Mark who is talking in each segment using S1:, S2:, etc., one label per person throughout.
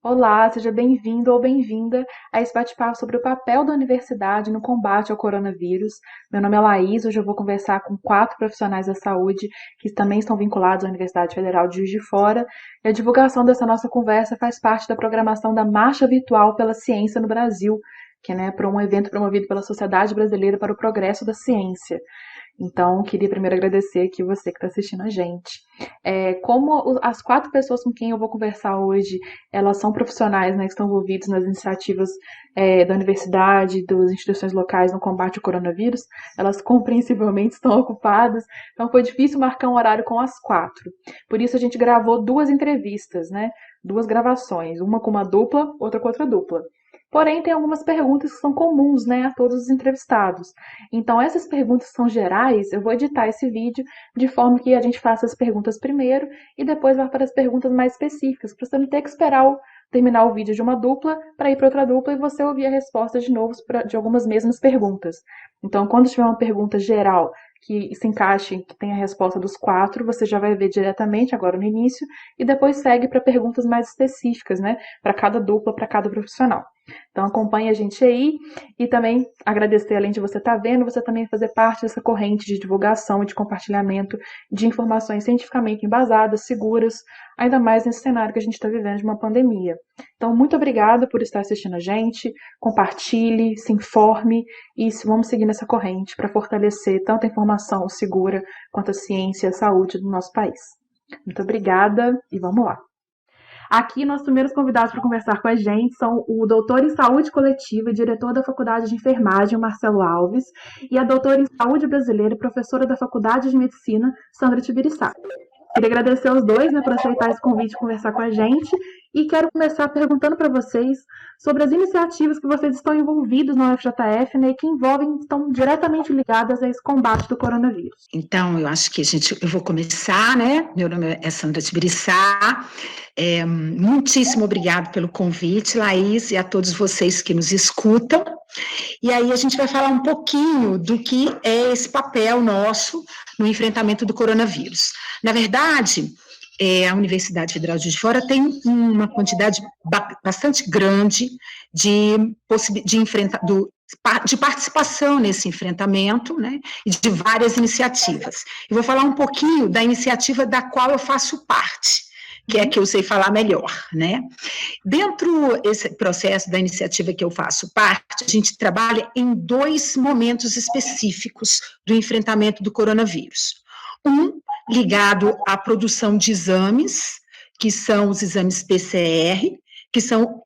S1: Olá, seja bem-vindo ou bem-vinda a esse bate-papo sobre o papel da universidade no combate ao coronavírus. Meu nome é Laís, hoje eu vou conversar com 4 profissionais da saúde que também estão vinculados à Universidade Federal de Juiz de Fora. E a divulgação dessa nossa conversa faz parte da programação da Marcha Virtual pela Ciência no Brasil, que é, para um evento promovido pela Sociedade Brasileira para o Progresso da Ciência. Então, queria primeiro agradecer aqui você que está assistindo a gente. Como as 4 pessoas com quem eu vou conversar hoje, elas são profissionais, né, que estão envolvidos nas iniciativas da universidade, das instituições locais no combate ao coronavírus, elas compreensivelmente estão ocupadas, então foi difícil marcar um horário com as 4. Por isso a gente gravou 2 entrevistas, né, 2 gravações, uma com uma dupla, outra com outra dupla. Porém, tem algumas perguntas que são comuns, né, a todos os entrevistados. Então, essas perguntas são gerais, eu vou editar esse vídeo de forma que a gente faça as perguntas primeiro e depois vá para as perguntas mais específicas, para você não ter que esperar terminar o vídeo de uma dupla para ir para outra dupla e você ouvir a resposta de novo de algumas mesmas perguntas. Então, quando tiver uma pergunta geral que se encaixe, que tenha a resposta dos 4, você já vai ver diretamente agora no início e depois segue para perguntas mais específicas, né, para cada dupla, para cada profissional. Então acompanhe a gente aí e também agradecer, além de você estar vendo, você também fazer parte dessa corrente de divulgação e de compartilhamento de informações cientificamente embasadas, seguras, ainda mais nesse cenário que a gente está vivendo de uma pandemia. Então, muito obrigada por estar assistindo a gente, compartilhe, se informe e vamos seguir nessa corrente para fortalecer tanto a informação segura quanto a ciência e a saúde do nosso país. Muito obrigada e vamos lá. Aqui, nossos primeiros convidados para conversar com a gente são o doutor em saúde coletiva e diretor da Faculdade de Enfermagem, Marcelo Alves, e a doutora em saúde brasileira e professora da Faculdade de Medicina, Sandra Tibiriçá. Queria agradecer aos dois, né, por aceitar esse convite de conversar com a gente e quero começar perguntando para vocês sobre as iniciativas que vocês estão envolvidos na UFJF, né, e que estão diretamente ligadas a esse combate do coronavírus.
S2: Então, eu acho que eu vou começar, né? Meu nome é Sandra Tibiriçá. Muitíssimo obrigado pelo convite, Laís, e a todos vocês que nos escutam. E aí a gente vai falar um pouquinho do que é esse papel nosso no enfrentamento do coronavírus. Na verdade, a Universidade Federal de Juiz de Fora tem uma quantidade bastante grande de participação nesse enfrentamento, né, e de várias iniciativas. Eu vou falar um pouquinho da iniciativa da qual eu faço parte, que é a que eu sei falar melhor, né? Dentro desse processo da iniciativa que eu faço parte, a gente trabalha em 2 momentos específicos do enfrentamento do coronavírus. Um ligado à produção de exames, que são os exames PCR,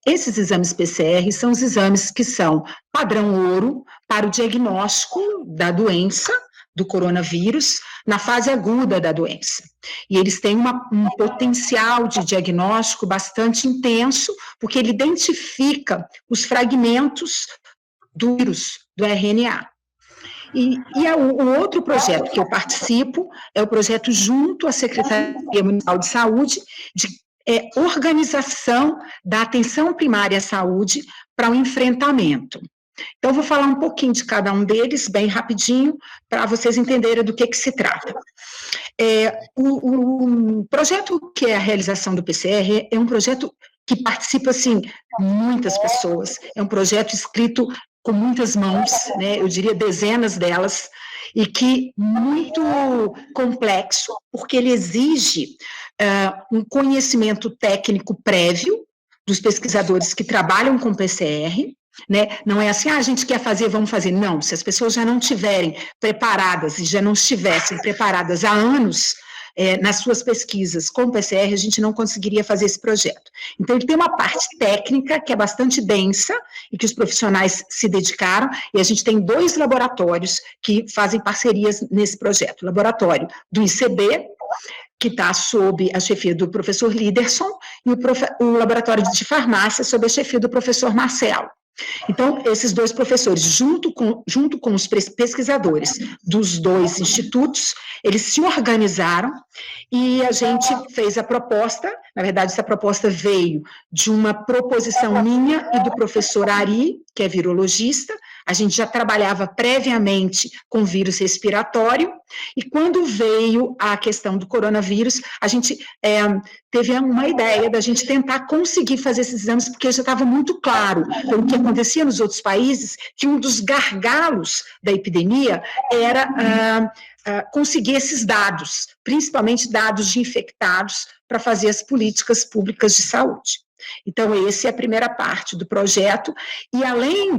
S2: esses exames PCR são os exames que são padrão ouro para o diagnóstico da doença, do coronavírus, na fase aguda da doença. E eles têm um potencial de diagnóstico bastante intenso, porque ele identifica os fragmentos do vírus, do RNA. O outro projeto que eu participo é o projeto junto à Secretaria Municipal de Saúde, de organização da atenção primária à saúde para o enfrentamento. Então, eu vou falar um pouquinho de cada um deles, bem rapidinho, para vocês entenderem do que se trata. O projeto que é a realização do PCR é um projeto que participa, assim, muitas pessoas, é um projeto escrito com muitas mãos, né, eu diria dezenas delas, e que muito complexo, porque ele exige um conhecimento técnico prévio dos pesquisadores que trabalham com PCR, né? Não é assim, a gente quer fazer, vamos fazer. Não, se as pessoas já não estiverem preparadas e já não estivessem preparadas há anos nas suas pesquisas com PCR, a gente não conseguiria fazer esse projeto. Então, ele tem uma parte técnica que é bastante densa e que os profissionais se dedicaram, e a gente tem 2 laboratórios que fazem parcerias nesse projeto. O laboratório do ICB, que está sob a chefia do professor Liderson, e o laboratório de farmácia sob a chefia do professor Marcelo. Então, esses 2 professores, junto com os pesquisadores dos 2 institutos, eles se organizaram e a gente fez a proposta. Na verdade, essa proposta veio de uma proposição minha e do professor Ari, que é virologista. a gente já trabalhava previamente com vírus respiratório, e quando veio a questão do coronavírus, a gente teve uma ideia da gente tentar conseguir fazer esses exames, porque já estava muito claro, pelo que acontecia nos outros países, que um dos gargalos da epidemia era conseguir esses dados, principalmente dados de infectados, para fazer as políticas públicas de saúde. Então, essa é a primeira parte do projeto, e além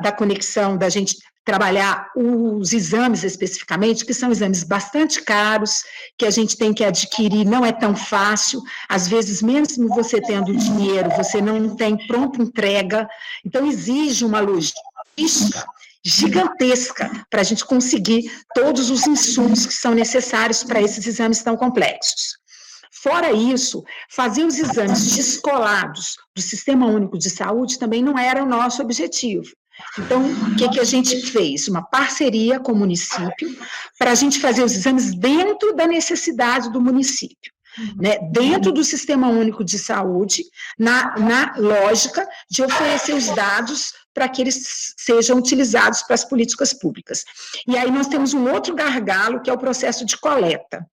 S2: da conexão da gente trabalhar os exames especificamente, que são exames bastante caros, que a gente tem que adquirir, não é tão fácil, às vezes, mesmo você tendo dinheiro, você não tem pronta entrega, então exige uma logística gigantesca para a gente conseguir todos os insumos que são necessários para esses exames tão complexos. Fora isso, fazer os exames descolados do Sistema Único de Saúde também não era o nosso objetivo. Então, o que a gente fez? Uma parceria com o município para a gente fazer os exames dentro da necessidade do município, né? Dentro do Sistema Único de Saúde, na lógica de oferecer os dados para que eles sejam utilizados para as políticas públicas. E aí nós temos um outro gargalo, que é o processo de coleta.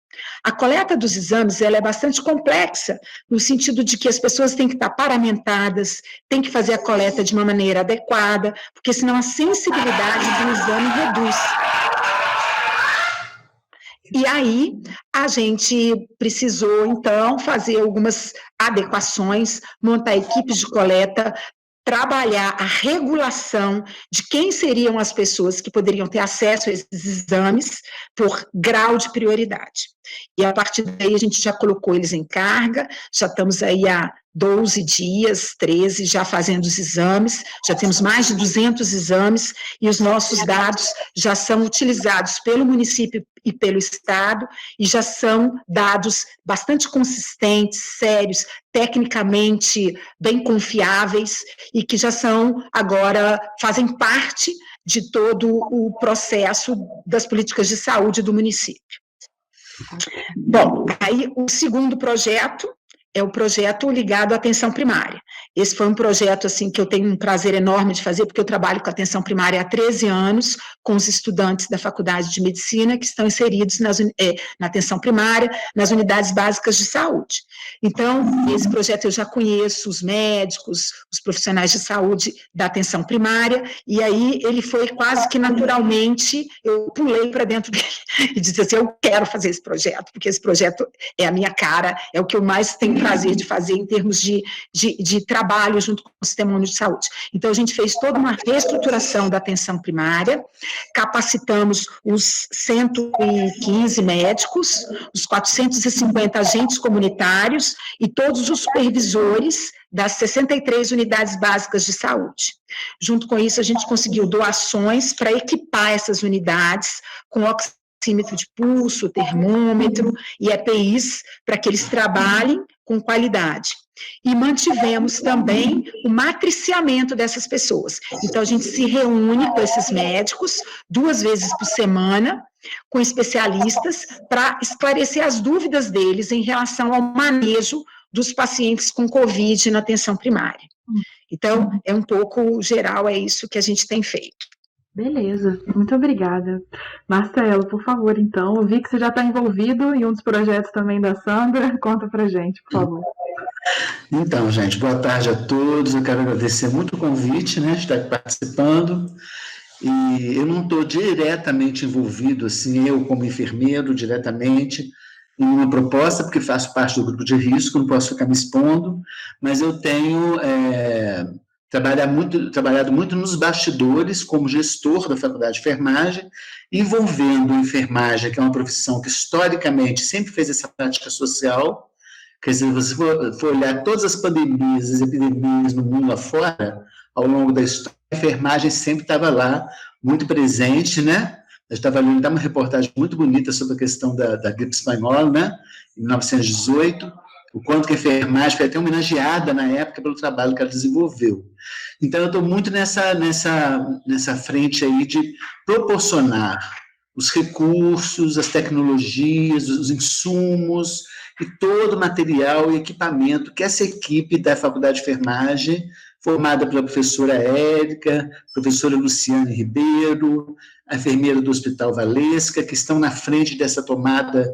S2: A coleta dos exames, ela é bastante complexa, no sentido de que as pessoas têm que estar paramentadas, têm que fazer a coleta de uma maneira adequada, porque senão a sensibilidade do exame reduz. E aí, a gente precisou, então, fazer algumas adequações, montar equipes de coleta, trabalhar a regulação de quem seriam as pessoas que poderiam ter acesso a esses exames por grau de prioridade. E a partir daí a gente já colocou eles em carga, já estamos aí há 12 dias, 13, já fazendo os exames, já temos mais de 200 exames, e os nossos dados já são utilizados pelo município e pelo Estado, e já são dados bastante consistentes, sérios, tecnicamente bem confiáveis, e que já são, agora, fazem parte de todo o processo das políticas de saúde do município. Bom, aí o segundo projeto é o projeto ligado à atenção primária. Esse foi um projeto, assim, que eu tenho um prazer enorme de fazer, porque eu trabalho com atenção primária há 13 anos, com os estudantes da Faculdade de Medicina, que estão inseridos na atenção primária, nas unidades básicas de saúde. Então, esse projeto eu já conheço os médicos, os profissionais de saúde da atenção primária, e aí ele foi quase que naturalmente, eu pulei para dentro dele e disse assim, eu quero fazer esse projeto, porque esse projeto é a minha cara, é o que eu mais tenho prazer de fazer em termos de trabalho junto com o Sistema Único de Saúde. Então, a gente fez toda uma reestruturação da atenção primária, capacitamos os 115 médicos, os 450 agentes comunitários e todos os supervisores das 63 unidades básicas de saúde. Junto com isso, a gente conseguiu doações para equipar essas unidades com oxímetro de pulso, termômetro e EPIs, para que eles trabalhem com qualidade. E mantivemos também o matriciamento dessas pessoas. Então, a gente se reúne com esses médicos 2 vezes por semana, com especialistas, para esclarecer as dúvidas deles em relação ao manejo dos pacientes com Covid na atenção primária. Então, é um pouco geral, é isso que a gente tem feito.
S1: Beleza, muito obrigada. Marcelo, por favor, então, eu vi que você já está envolvido em um dos projetos também da Sandra, conta pra gente, por favor.
S3: Então, gente, boa tarde a todos, eu quero agradecer muito o convite, né, de estar aqui participando, e eu não estou diretamente envolvido, assim, eu como enfermeiro, diretamente, em uma proposta, porque faço parte do grupo de risco, não posso ficar me expondo, mas eu tenho trabalhado muito nos bastidores, como gestor da Faculdade de Enfermagem, envolvendo a enfermagem, que é uma profissão que historicamente sempre fez essa prática social. Quer dizer, se você for olhar todas as pandemias, as epidemias no mundo afora, ao longo da história, a enfermagem sempre estava lá, muito presente, né? Eu estava lendo uma reportagem muito bonita sobre a questão da gripe espanhola, né? Em 1918, o quanto que a enfermagem foi até homenageada na época pelo trabalho que ela desenvolveu. Então, eu estou muito nessa frente aí de proporcionar os recursos, as tecnologias, os insumos e todo o material e equipamento que essa equipe da Faculdade de Enfermagem, formada pela professora Érica, professora Luciane Ribeiro, a enfermeira do Hospital Valesca, que estão na frente dessa tomada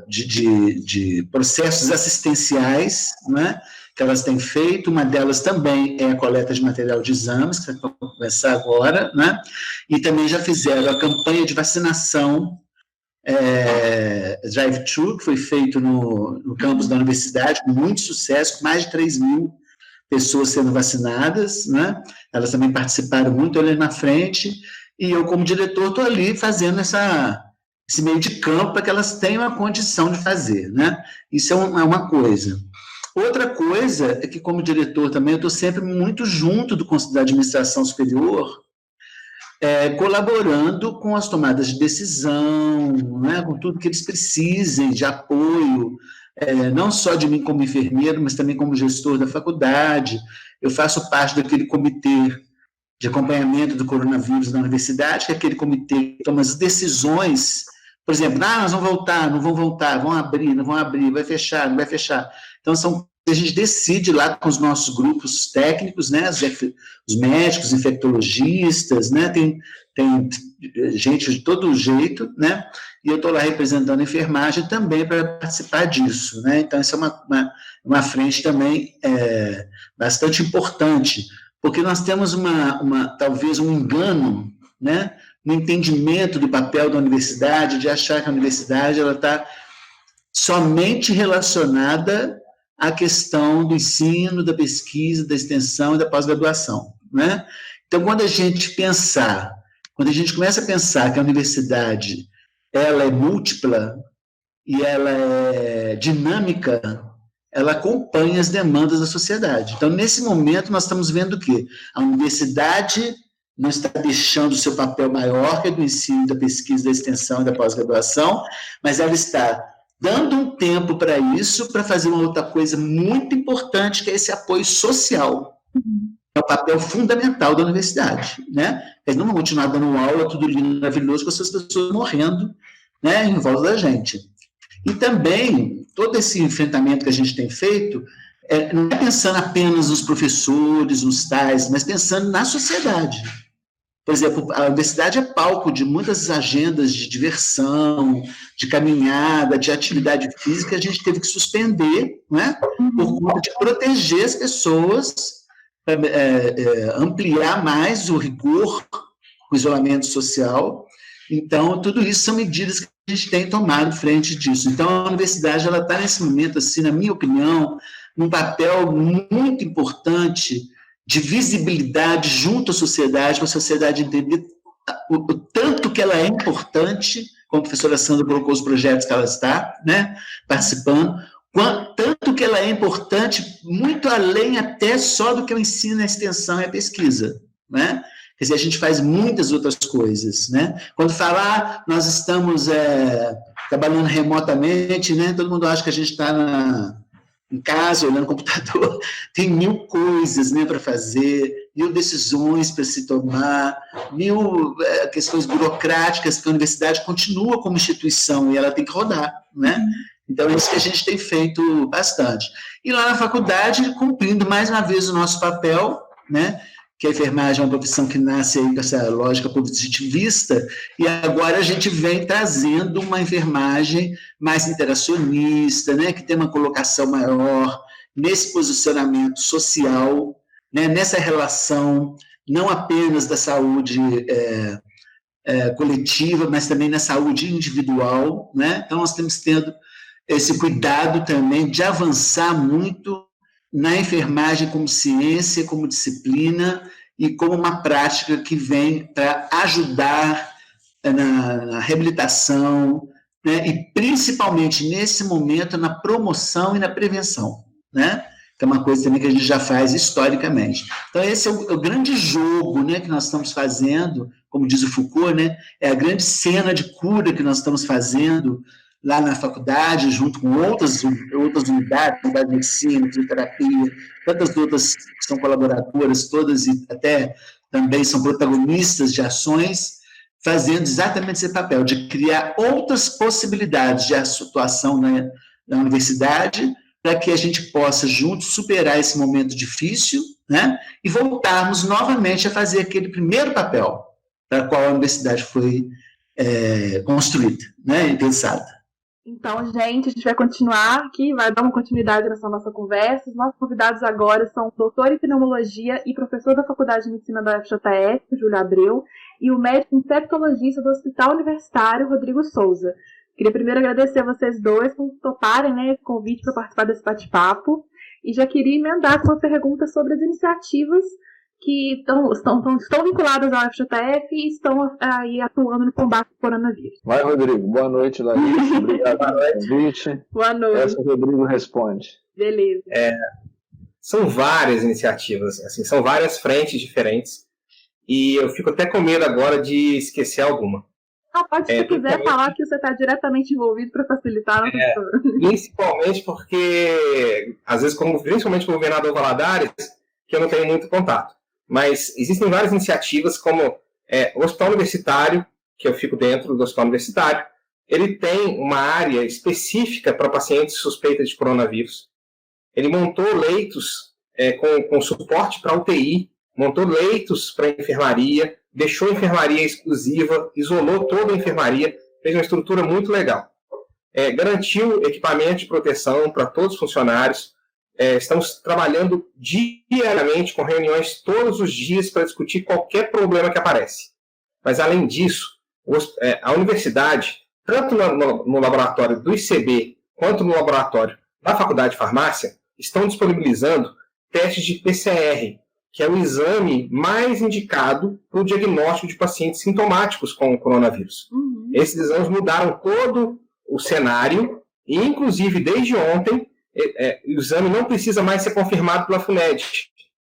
S3: de processos assistenciais, né, que elas têm feito. Uma delas também é a coleta de material de exames, que vai começar agora, né, e também já fizeram a campanha de vacinação drive-thru, que foi feito no campus da universidade, com muito sucesso, com mais de 3.000 pessoas sendo vacinadas, né, elas também participaram muito ali na frente, e eu, como diretor, estou ali fazendo esse meio de campo para que elas tenham a condição de fazer, né? Isso é uma coisa. Outra coisa é que, como diretor também, eu estou sempre muito junto do Conselho da Administração Superior, colaborando com as tomadas de decisão, né, com tudo que eles precisem de apoio, não só de mim como enfermeiro, mas também como gestor da faculdade. Eu faço parte daquele comitê de acompanhamento do coronavírus na universidade, que é aquele comitê que toma as decisões, por exemplo, nós vamos voltar, não vão voltar, vão abrir, não vão abrir, vai fechar, não vai fechar. Então, a gente decide lá com os nossos grupos técnicos, né, os médicos, infectologistas, né, tem gente de todo jeito, né, e eu estou lá representando a enfermagem também para participar disso, né, então isso é uma frente também bastante importante, porque nós temos talvez um engano, né, no entendimento do papel da universidade, de achar que a universidade está somente relacionada à questão do ensino, da pesquisa, da extensão e da pós-graduação, né? Então, quando a gente começa a pensar que a universidade ela é múltipla e ela é dinâmica, ela acompanha as demandas da sociedade. Então, nesse momento, nós estamos vendo que a universidade não está deixando o seu papel maior, que é do ensino, da pesquisa, da extensão e da pós-graduação, mas ela está dando um tempo para isso, para fazer uma outra coisa muito importante, que é esse apoio social. É o papel fundamental da universidade, né? Eles não vão continuar dando aula, tudo lindo, maravilhoso, com essas pessoas morrendo, né, em volta da gente. E também, todo esse enfrentamento que a gente tem feito, não é pensando apenas nos professores, nos tais, mas pensando na sociedade. Por exemplo, a universidade é palco de muitas agendas de diversão, de caminhada, de atividade física, que a gente teve que suspender, né, por conta de proteger as pessoas, ampliar mais o rigor, o isolamento social. Então, tudo isso são medidas que a gente tem tomado frente disso. Então, a universidade ela está, nesse momento, assim, na minha opinião, num papel muito importante de visibilidade junto à sociedade, para a sociedade entender o tanto que ela é importante, como a professora Sandra colocou os projetos que ela está, né, participando, tanto que ela é importante, muito além até só do que o ensino, a extensão e a pesquisa, né? Quer dizer, a gente faz muitas outras coisas, né? Quando falar, nós estamos trabalhando remotamente, né? Todo mundo acha que a gente está em casa, olhando no computador, tem 1000 coisas, né, para fazer, 1000 decisões para se tomar, 1000 questões burocráticas que a universidade continua como instituição e ela tem que rodar, né? Então, é isso que a gente tem feito bastante. E lá na faculdade, cumprindo mais uma vez o nosso papel, né, que a enfermagem é uma profissão que nasce aí com essa lógica positivista, e agora a gente vem trazendo uma enfermagem mais interacionista, né, que tem uma colocação maior nesse posicionamento social, né, nessa relação não apenas da saúde coletiva, mas também na saúde individual, né? Então, nós temos tendo esse cuidado também de avançar muito na enfermagem como ciência, como disciplina e como uma prática que vem para ajudar na reabilitação, né, e principalmente nesse momento na promoção e na prevenção, né, que é uma coisa também que a gente já faz historicamente. Então esse é o grande jogo, né, que nós estamos fazendo, como diz o Foucault, né, é a grande cena de cura que nós estamos fazendo lá na faculdade, junto com outras unidades, unidade de medicina, fisioterapia, tantas outras que são colaboradoras, todas e até também são protagonistas de ações, fazendo exatamente esse papel, de criar outras possibilidades de atuação da universidade, para que a gente possa juntos superar esse momento difícil, né, e voltarmos novamente a fazer aquele primeiro papel para o qual a universidade foi construída, né, e pensada.
S1: Então, gente, a gente vai continuar aqui, vai dar uma continuidade nessa nossa conversa. Os nossos convidados agora são o doutor em pneumologia e professor da Faculdade de Medicina da UFJF, Júlio Abreu, e o médico infectologista do Hospital Universitário, Rodrigo Souza. Queria primeiro agradecer a vocês dois por toparem, né, esse convite para participar desse bate-papo. E já queria emendar com uma pergunta sobre as iniciativas que estão vinculadas à UFJF e estão aí atuando no combate ao coronavírus.
S4: Vai, Rodrigo. Boa noite, Larissa. Obrigado pelo convite.
S1: Boa noite.
S4: Essa o Rodrigo responde.
S1: Beleza.
S5: São várias iniciativas, assim, são várias frentes diferentes, e eu fico até com medo agora de esquecer alguma.
S1: Pode, se você quiser falar que você está diretamente envolvido para facilitar.
S5: Principalmente porque, às vezes, principalmente com o governador Valadares, que eu não tenho muito contato. Mas existem várias iniciativas, como o Hospital Universitário, que eu fico dentro do Hospital Universitário, ele tem uma área específica para pacientes suspeitos de coronavírus. Ele montou leitos com suporte para UTI, montou leitos para enfermaria, deixou a enfermaria exclusiva, isolou toda a enfermaria, fez uma estrutura muito legal. Garantiu equipamento de proteção para todos os funcionários. Estamos trabalhando diariamente com reuniões todos os dias para discutir qualquer problema que aparece. Mas, além disso, a universidade, tanto no laboratório do ICB quanto no laboratório da Faculdade de Farmácia, estão disponibilizando testes de PCR, que é o exame mais indicado para o diagnóstico de pacientes sintomáticos com o coronavírus. Uhum. Esses exames mudaram todo o cenário e, inclusive, desde ontem, o exame não precisa mais ser confirmado pela FUNED.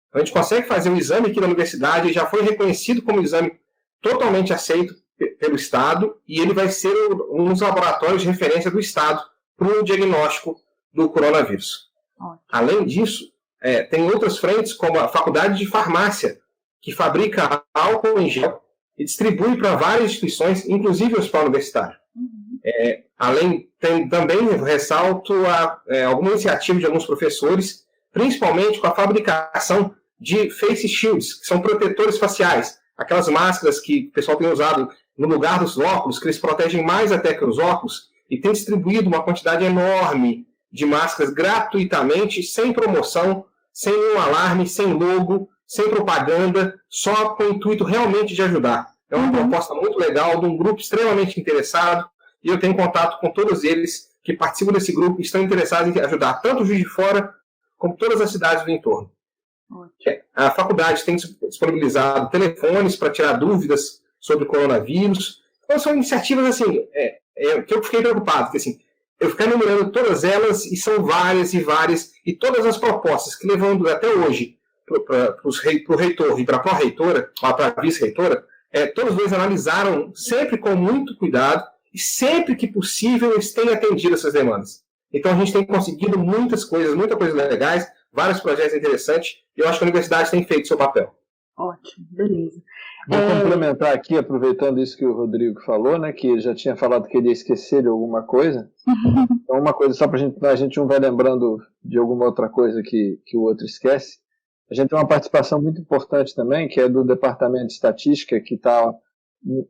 S5: Então, a gente consegue fazer o exame aqui na universidade, já foi reconhecido como exame totalmente aceito pelo Estado, e ele vai ser um dos laboratórios de referência do Estado para o diagnóstico do coronavírus. Ótimo. Além disso, tem outras frentes, como a Faculdade de Farmácia, que fabrica álcool em gel e distribui para várias instituições, inclusive o Hospital Universitário. Uhum. Também ressalto alguma iniciativa de alguns professores, principalmente com a fabricação de face shields, que são protetores faciais, aquelas máscaras que o pessoal tem usado no lugar dos óculos, que eles protegem mais até que os óculos, e tem distribuído uma quantidade enorme de máscaras gratuitamente, sem promoção, sem um alarme, sem logo, sem propaganda, só com o intuito realmente de ajudar. É uma proposta muito legal, de um grupo extremamente interessado, e eu tenho contato com todos eles que participam desse grupo e estão interessados em ajudar tanto o Juiz de Fora como todas as cidades do entorno. A faculdade tem disponibilizado telefones para tirar dúvidas sobre o coronavírus. Então são iniciativas assim, que eu fiquei preocupado, porque assim, eu fiquei enumerando todas elas, e são várias e várias, e todas as propostas que levando até hoje para o reitor e para a pró-reitora, para a vice-reitora, todos dois analisaram sempre com muito cuidado, e sempre que possível eles têm atendido essas demandas. Então a gente tem conseguido muitas coisas legais, vários projetos interessantes, e eu acho que a universidade tem feito seu papel.
S1: Ótimo, beleza.
S4: Vou complementar aqui, aproveitando isso que o Rodrigo falou, né, que ele já tinha falado que ele ia esquecer de alguma coisa. Então, uma coisa só para a gente um vai lembrando de alguma outra coisa que o outro esquece. A gente tem uma participação muito importante também, que é do Departamento de Estatística, que está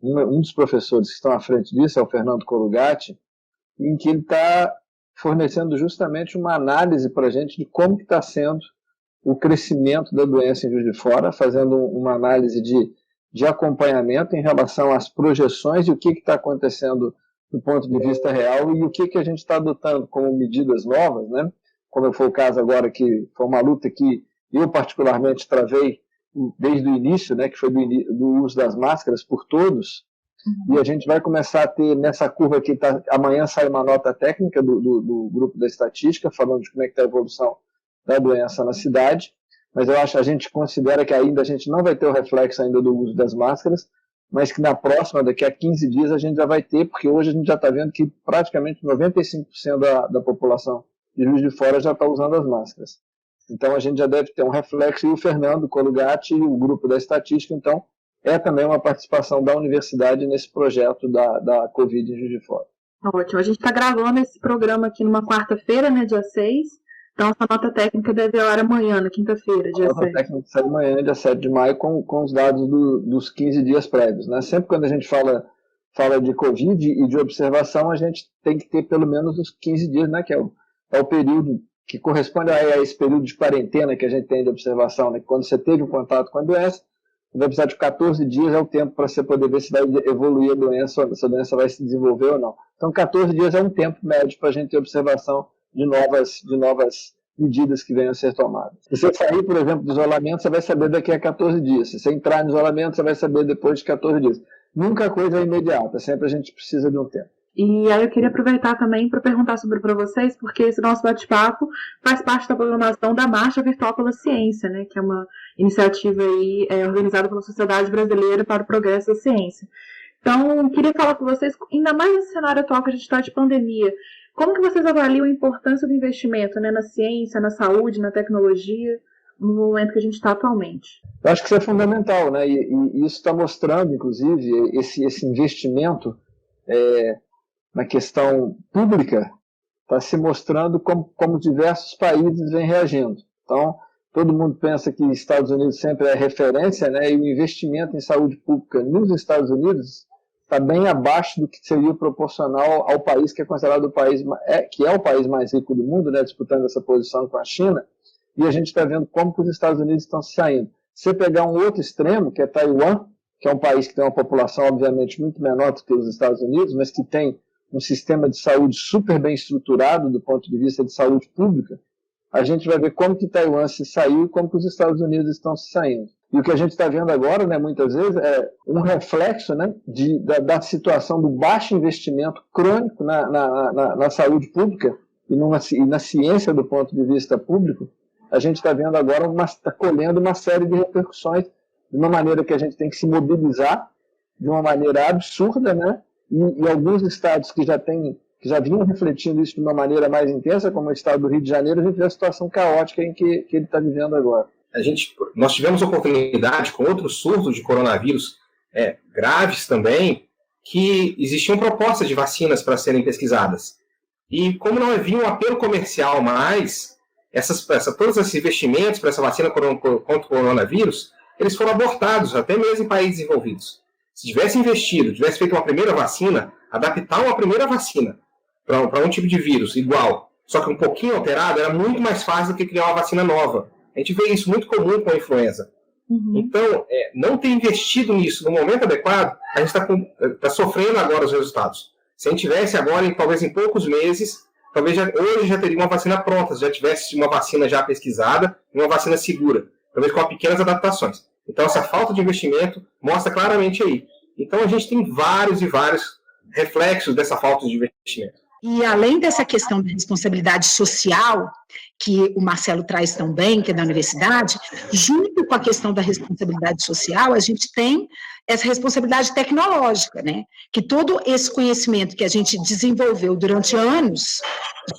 S4: um dos professores que estão à frente disso, é o Fernando Colugatti, em que ele está fornecendo justamente uma análise para a gente de como que está sendo o crescimento da doença em Juiz de Fora, fazendo uma análise de acompanhamento em relação às projeções e o que está acontecendo do ponto de vista real e o que a gente está adotando como medidas novas, né? Como foi o caso agora, que foi uma luta que eu particularmente travei desde o início, né, que foi do uso das máscaras por todos, e a gente vai começar a ter nessa curva aqui, amanhã sai uma nota técnica do grupo da estatística, falando de como é que está a evolução da doença na cidade, mas a gente considera que ainda a gente não vai ter o reflexo ainda do uso das máscaras, mas que na próxima, daqui a 15 dias, a gente já vai ter, porque hoje a gente já está vendo que praticamente 95% da população de Juiz de Fora já está usando as máscaras. Então a gente já deve ter um reflexo, e o Fernando Colugatti e o grupo da estatística, então, é também uma participação da universidade nesse projeto da Covid em Juiz de Fora.
S1: Ótimo. A gente está gravando esse programa aqui numa quarta-feira, né, dia 6. Então, essa nota técnica deve ir ao ar amanhã, na quinta-feira, dia 7.
S4: A nota técnica sai amanhã, dia 7 de maio, com os dados dos 15 dias prévios, né? Sempre quando a gente fala de Covid e de observação, a gente tem que ter pelo menos os 15 dias, né? Que é o período que corresponde a esse período de quarentena que a gente tem de observação, né? Quando você teve um contato com a doença, você vai precisar de 14 dias, é o tempo para você poder ver se vai evoluir a doença, ou se a doença vai se desenvolver ou não. Então, 14 dias é um tempo médio para a gente ter observação de novas medidas que venham a ser tomadas. Se você sair, por exemplo, do isolamento, você vai saber daqui a 14 dias. Se você entrar no isolamento, você vai saber depois de 14 dias. Nunca a coisa é imediata, sempre a gente precisa de um tempo.
S1: E aí eu queria aproveitar também para perguntar para vocês, porque esse nosso bate-papo faz parte da programação da Marcha Virtual pela Ciência, né, que é uma iniciativa aí, organizada pela Sociedade Brasileira para o Progresso da Ciência. Então, eu queria falar com vocês, ainda mais nesse cenário atual que a gente está de pandemia, como que vocês avaliam a importância do investimento, né, na ciência, na saúde, na tecnologia, no momento que a gente está atualmente?
S4: Eu acho que isso é fundamental, né? E isso está mostrando, inclusive, esse investimento na questão pública está se mostrando como diversos países vêm reagindo. Então, todo mundo pensa que Estados Unidos sempre é referência, né? E o investimento em saúde pública nos Estados Unidos está bem abaixo do que seria proporcional ao país que é considerado o país mais rico do mundo, né? Disputando essa posição com a China. E a gente está vendo como que os Estados Unidos estão se saindo. Se você pegar um outro extremo, que é Taiwan, que é um país que tem uma população, obviamente, muito menor do que os Estados Unidos, mas que tem um sistema de saúde super bem estruturado do ponto de vista de saúde pública, a gente vai ver como que Taiwan se saiu e como que os Estados Unidos estão se saindo. E o que a gente está vendo agora, né, muitas vezes, é um reflexo, né, da situação do baixo investimento crônico na saúde pública e na ciência do ponto de vista público. A gente está vendo agora, está colhendo uma série de repercussões de uma maneira que a gente tem que se mobilizar de uma maneira absurda, né? E alguns estados que já vinham refletindo isso de uma maneira mais intensa, como o estado do Rio de Janeiro, a gente vê a situação caótica em que ele está vivendo agora.
S5: Nós tivemos oportunidade com outros surtos de coronavírus graves também, que existiam propostas de vacinas para serem pesquisadas. E como não havia um apelo comercial mais, todos esses investimentos para essa vacina contra o coronavírus, eles foram abortados, até mesmo em países desenvolvidos. Se tivesse investido, tivesse feito uma primeira vacina, adaptar uma primeira vacina para um tipo de vírus igual, só que um pouquinho alterado, era muito mais fácil do que criar uma vacina nova. A gente vê isso muito comum com a influenza. Uhum. Então, não ter investido nisso no momento adequado, a gente está sofrendo agora os resultados. Se a gente tivesse agora, talvez em poucos meses, talvez hoje já teria uma vacina pronta, já tivesse uma vacina já pesquisada e uma vacina segura, talvez com pequenas adaptações. Então, essa falta de investimento mostra claramente aí. Então, a gente tem vários e vários reflexos dessa falta de investimento.
S2: E além dessa questão de responsabilidade social, que o Marcelo traz tão bem, que é da universidade, junto com a questão da responsabilidade social, a gente tem essa responsabilidade tecnológica, né? Que todo esse conhecimento que a gente desenvolveu durante anos,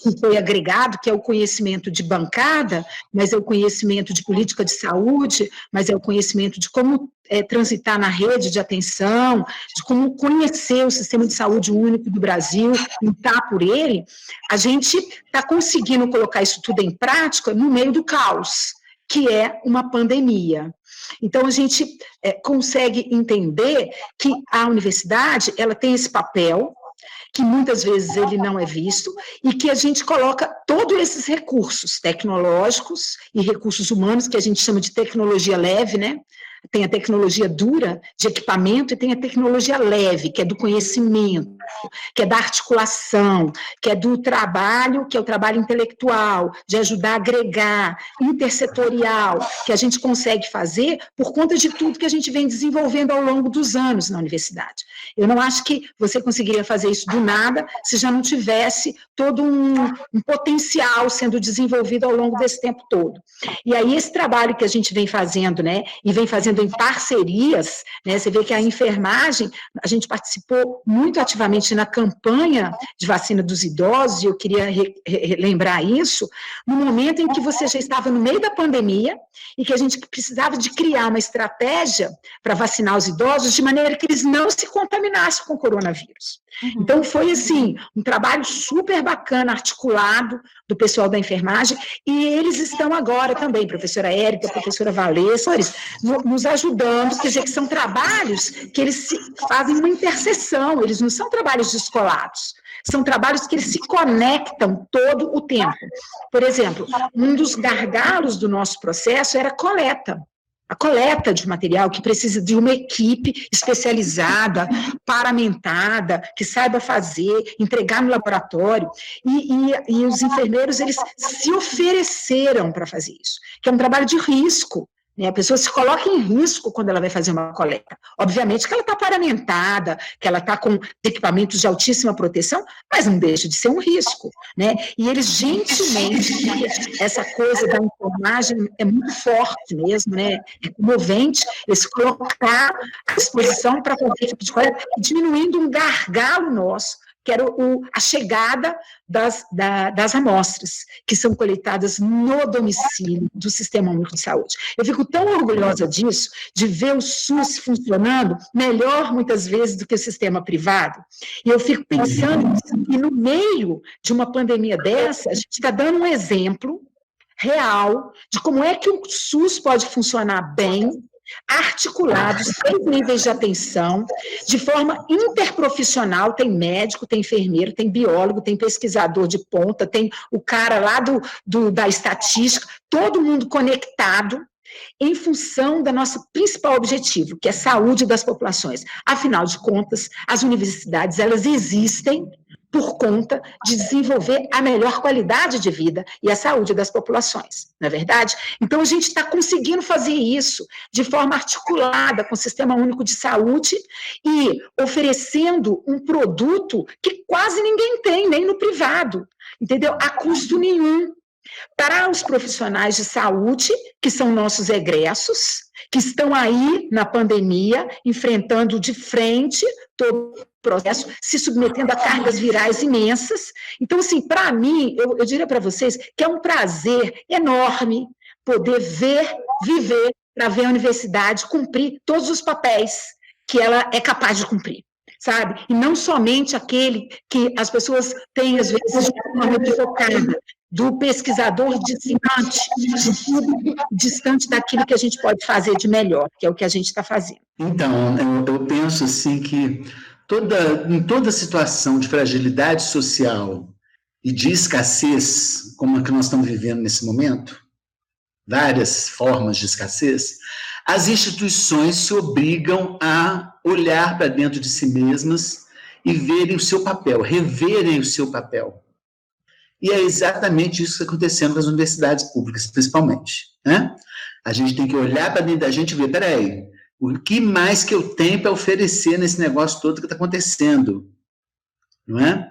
S2: que foi agregado, que é o conhecimento de bancada, mas é o conhecimento de política de saúde, mas é o conhecimento de como transitar na rede de atenção, de como conhecer o sistema de saúde único do Brasil, lutar por ele, a gente está conseguindo colocar isso tudo em prática no meio do caos, que é uma pandemia. Então, a gente consegue entender que a universidade ela tem esse papel, que muitas vezes ele não é visto, e que a gente coloca todos esses recursos tecnológicos e recursos humanos, que a gente chama de tecnologia leve, né? Tem a tecnologia dura de equipamento e tem a tecnologia leve, que é do conhecimento, que é da articulação, que é do trabalho, que é o trabalho intelectual, de ajudar a agregar, intersetorial, que a gente consegue fazer por conta de tudo que a gente vem desenvolvendo ao longo dos anos na universidade. Eu não acho que você conseguiria fazer isso do nada se já não tivesse todo um potencial sendo desenvolvido ao longo desse tempo todo. E aí esse trabalho que a gente vem fazendo, né, e vem fazendo em parcerias, né, você vê que a enfermagem, a gente participou muito ativamente na campanha de vacina dos idosos, e eu queria lembrar isso, no momento em que você já estava no meio da pandemia, e que a gente precisava de criar uma estratégia para vacinar os idosos, de maneira que eles não se contaminassem com o coronavírus. Então, foi, assim, um trabalho super bacana, articulado, do pessoal da enfermagem, e eles estão agora também, professora Érica, professora Valessa, nos ajudando, quer dizer, que são trabalhos que eles fazem uma interseção, eles não são trabalhos descolados, são trabalhos que eles se conectam todo o tempo. Por exemplo, um dos gargalos do nosso processo era a coleta de material, que precisa de uma equipe especializada, paramentada, que saiba fazer, entregar no laboratório, e os enfermeiros, eles se ofereceram para fazer isso, que é um trabalho de risco, né? A pessoa se coloca em risco quando ela vai fazer uma coleta. Obviamente que ela está paramentada, que ela está com equipamentos de altíssima proteção, mas não deixa de ser um risco, né? E eles, gentilmente, essa coisa da enfermagem é muito forte mesmo, né? É comovente, eles colocar à disposição para fazer esse tipo de coleta, diminuindo um gargalo nosso, que era a chegada das amostras, que são coletadas no domicílio do Sistema Único de Saúde. Eu fico tão orgulhosa disso, de ver o SUS funcionando melhor, muitas vezes, do que o sistema privado. E eu fico pensando que, no meio de uma pandemia dessa, a gente está dando um exemplo real de como é que o SUS pode funcionar bem, articulados, 3 níveis de atenção, de forma interprofissional, tem médico, tem enfermeiro, tem biólogo, tem pesquisador de ponta, tem o cara lá da estatística, todo mundo conectado, em função do nosso principal objetivo, que é a saúde das populações. Afinal de contas, as universidades, elas existem por conta de desenvolver a melhor qualidade de vida e a saúde das populações, não é verdade? Então, a gente está conseguindo fazer isso de forma articulada com o Sistema Único de Saúde e oferecendo um produto que quase ninguém tem, nem no privado, entendeu? A custo nenhum. Para os profissionais de saúde, que são nossos egressos, que estão aí na pandemia, enfrentando de frente todo o processo, se submetendo a cargas virais imensas. Então, assim, para mim, eu diria para vocês que é um prazer enorme poder viver, para ver a universidade cumprir todos os papéis que ela é capaz de cumprir, sabe? E não somente aquele que as pessoas têm, às vezes, de forma equivocada, do pesquisador distante daquilo que a gente pode fazer de melhor, que é o que a gente está fazendo.
S3: Então, eu penso assim que em toda situação de fragilidade social e de escassez, como a que nós estamos vivendo nesse momento, várias formas de escassez, as instituições se obrigam a olhar para dentro de si mesmas e verem o seu papel, reverem o seu papel. E é exatamente isso que está acontecendo com as universidades públicas, principalmente, né? A gente tem que olhar para dentro da gente e ver, peraí, o que mais que eu tenho para oferecer nesse negócio todo que está acontecendo, não é?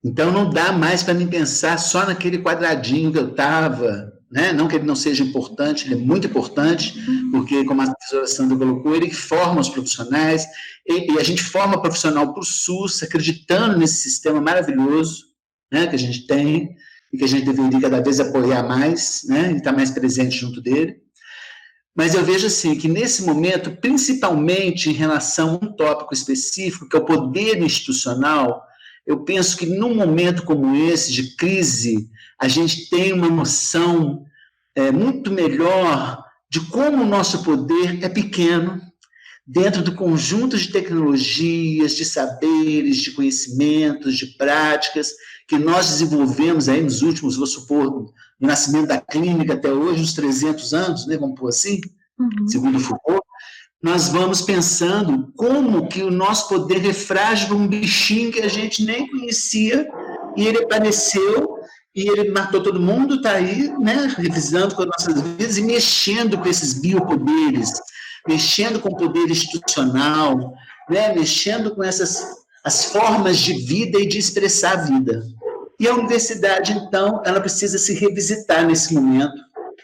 S3: Então, não dá mais para mim pensar só naquele quadradinho que eu estava, né? Não que ele não seja importante, ele é muito importante, porque, como a professora Sandra colocou, ele forma os profissionais, e a gente forma profissional para o SUS, acreditando nesse sistema maravilhoso, né, que a gente tem, e que a gente deveria cada vez apoiar mais, né, e estar mais presente junto dele. Mas eu vejo assim, que nesse momento, principalmente em relação a um tópico específico, que é o poder institucional, eu penso que num momento como esse, de crise, a gente tem uma noção muito melhor de como o nosso poder é pequeno, dentro do conjunto de tecnologias, de saberes, de conhecimentos, de práticas, que nós desenvolvemos aí nos últimos, vou supor, no nascimento da clínica até hoje, uns 300 anos, né, vamos pôr assim, segundo Foucault, nós vamos pensando como que o nosso poder é frágil para um bichinho que a gente nem conhecia, e ele apareceu, e ele matou todo mundo, está aí, né, revisando com as nossas vidas e mexendo com esses biopoderes, mexendo com o poder institucional, né, mexendo com as formas de vida e de expressar a vida. E a universidade, então, ela precisa se revisitar nesse momento,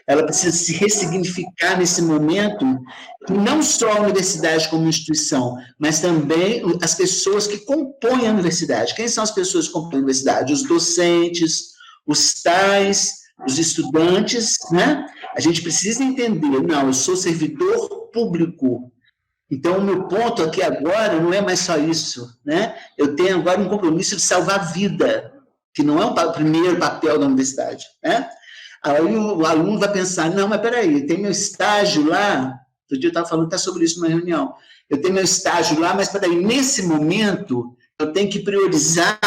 S3: ela precisa se ressignificar nesse momento, não só a universidade como instituição, mas também as pessoas que compõem a universidade. Quem são as pessoas que compõem a universidade? Os docentes, os tais, os estudantes, né? A gente precisa entender, não, eu sou servidor público, Então, o meu ponto aqui agora não é mais só isso, né? Eu tenho agora um compromisso de salvar a vida, que não é o primeiro papel da universidade, né? Aí o aluno vai pensar, não, mas peraí, tem meu estágio lá, outro dia eu estava falando até sobre isso numa reunião, eu tenho meu estágio lá, mas peraí, nesse momento eu tenho que priorizar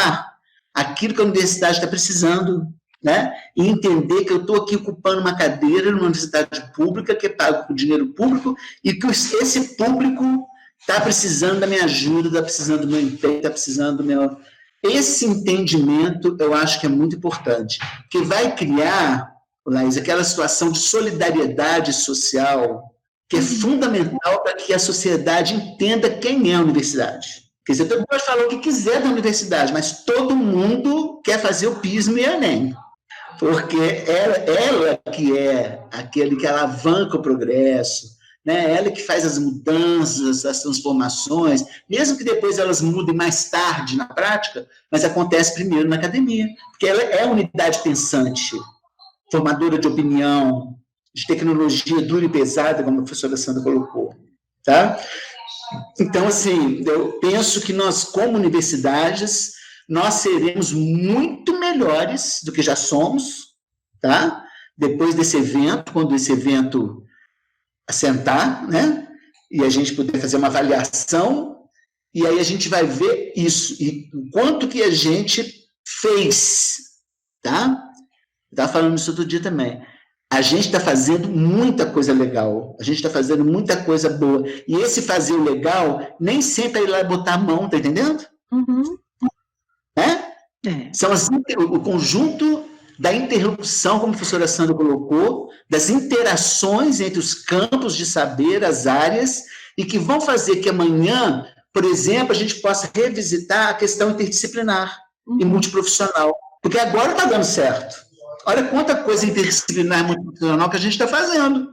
S3: aquilo que a universidade está precisando, né? E entender que eu estou aqui ocupando uma cadeira numa universidade pública, que é pago com dinheiro público, e que esse público está precisando da minha ajuda, está precisando do meu empenho, está precisando do meu... Esse entendimento eu acho que é muito importante, que vai criar, Laís, aquela situação de solidariedade social, que é fundamental para que a sociedade entenda quem é a universidade. Quer dizer, todo mundo pode falar o que quiser da universidade, mas todo mundo quer fazer o PISM e o Enem. Porque ela que é aquele que alavanca o progresso, né? Ela que faz as mudanças, as transformações, mesmo que depois elas mudem mais tarde na prática, mas acontece primeiro na academia, porque ela é a unidade pensante, formadora de opinião, de tecnologia dura e pesada, como a professora Sandra colocou. Tá? Então, assim, eu penso que nós, como universidades, nós seremos muito melhores do que já somos, tá? Depois desse evento, quando esse evento assentar, né? E a gente puder fazer uma avaliação, e aí a gente vai ver isso, e o quanto que a gente fez, tá? Eu estava falando isso outro dia também. A gente está fazendo muita coisa legal, a gente está fazendo muita coisa boa, e esse fazer o legal, nem sempre é ir lá botar a mão, tá entendendo?
S1: Uhum.
S3: São o conjunto da interrupção, como a professora Sandra colocou, das interações entre os campos de saber, as áreas, e que vão fazer que amanhã, por exemplo, a gente possa revisitar a questão interdisciplinar e multiprofissional, porque agora está dando certo. Olha quanta coisa interdisciplinar e multiprofissional que a gente está fazendo.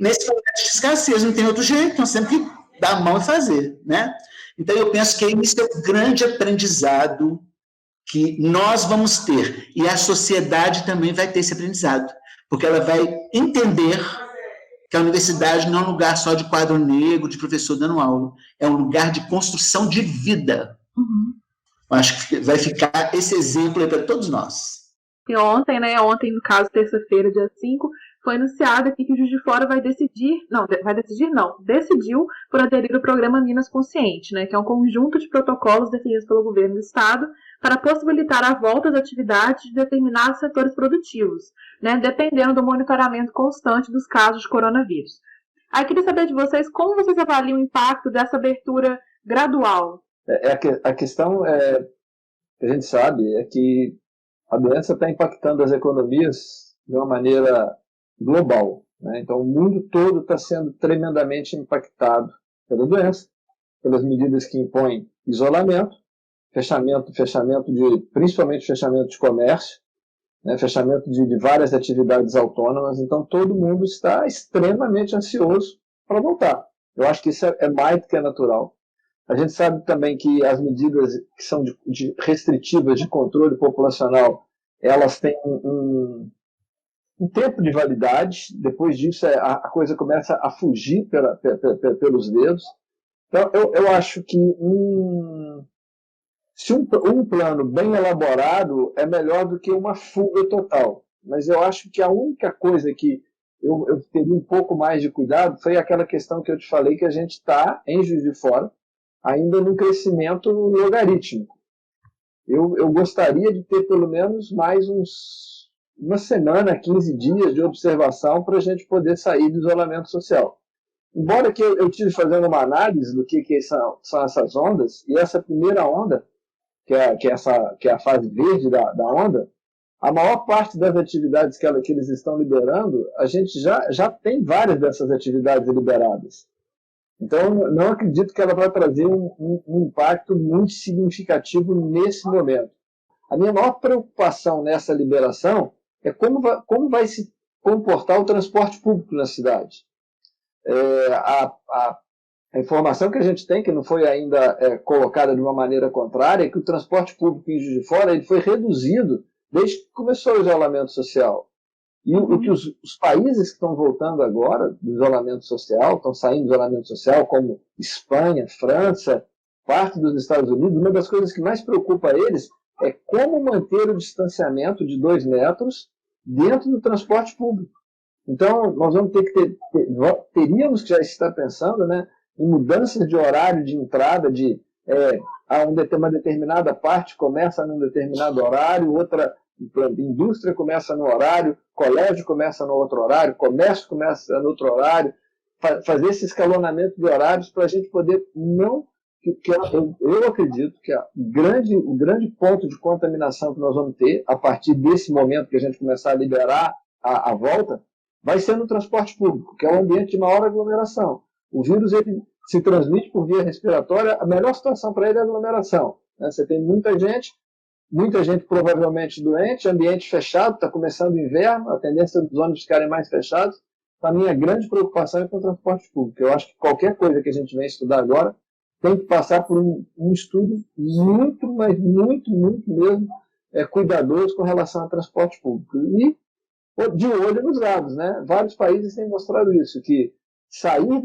S3: Nesse momento de escassez, não tem outro jeito, nós temos que dar a mão e fazer, né? Então, eu penso que esse é o grande aprendizado que nós vamos ter, e a sociedade também vai ter esse aprendizado, porque ela vai entender que a universidade não é um lugar só de quadro negro, de professor dando aula, é um lugar de construção de vida. Eu acho que vai ficar esse exemplo aí para todos nós.
S1: E ontem, no caso, terça-feira, dia 5, foi anunciado aqui que o Juiz de Fora decidiu por aderir ao programa Minas Consciente, né, que é um conjunto de protocolos definidos pelo governo do Estado para possibilitar a volta das atividades de determinados setores produtivos, né, dependendo do monitoramento constante dos casos de coronavírus. Aí queria saber de vocês como vocês avaliam o impacto dessa abertura gradual.
S4: A questão que a gente sabe é que a doença está impactando as economias de uma maneira global, né? Então, o mundo todo está sendo tremendamente impactado pela doença, pelas medidas que impõem isolamento, principalmente fechamento de comércio, né? Fechamento de várias atividades autônomas. Então, todo mundo está extremamente ansioso para voltar. Eu acho que isso é mais do que natural. A gente sabe também que as medidas que são restritivas de controle populacional, elas têm um tempo de validade. Depois disso, a coisa começa a fugir pelos dedos. Então, eu acho que se um plano bem elaborado é melhor do que uma fuga total. Mas eu acho que a única coisa que eu teria um pouco mais de cuidado foi aquela questão que eu te falei, que a gente está, em Juiz de Fora, ainda num crescimento logarítmico. Eu gostaria de ter pelo menos mais uma semana, 15 dias de observação para a gente poder sair do isolamento social. Embora que eu estive fazendo uma análise do que são essas ondas, e essa primeira onda, que é a fase verde da onda, a maior parte das atividades que eles estão liberando, a gente já tem várias dessas atividades liberadas. Então, não acredito que ela vai trazer um impacto muito significativo nesse momento. A minha maior preocupação nessa liberação é como vai se comportar o transporte público na cidade. A informação que a gente tem, que não foi ainda colocada de uma maneira contrária, é que o transporte público em Juiz de Fora ele foi reduzido desde que começou o isolamento social. E o que os países que estão voltando agora do isolamento social, estão saindo do isolamento social, como Espanha, França, parte dos Estados Unidos, uma das coisas que mais preocupa eles é como manter o distanciamento de 2 metros dentro do transporte público. Então, nós vamos teríamos que já estar pensando, né, em mudanças de horário de entrada, uma determinada parte começa num determinado horário, outra indústria começa no horário, colégio começa no outro horário, comércio começa no outro horário, fazer esse escalonamento de horários para a gente poder não... Eu acredito que o grande ponto de contaminação que nós vamos ter, a partir desse momento que a gente começar a liberar a volta, vai ser no transporte público, que é um ambiente de maior aglomeração. O vírus ele se transmite por via respiratória, a melhor situação para ele é a aglomeração. Né? Você tem muita gente provavelmente doente, ambiente fechado, está começando o inverno, a tendência dos ônibus ficarem mais fechados. A minha grande preocupação é com o transporte público. Eu acho que qualquer coisa que a gente vem estudar agora tem que passar por um estudo muito, mas muito, muito mesmo cuidadoso com relação ao transporte público. E de olho nos dados, né? Vários países têm mostrado isso, que sair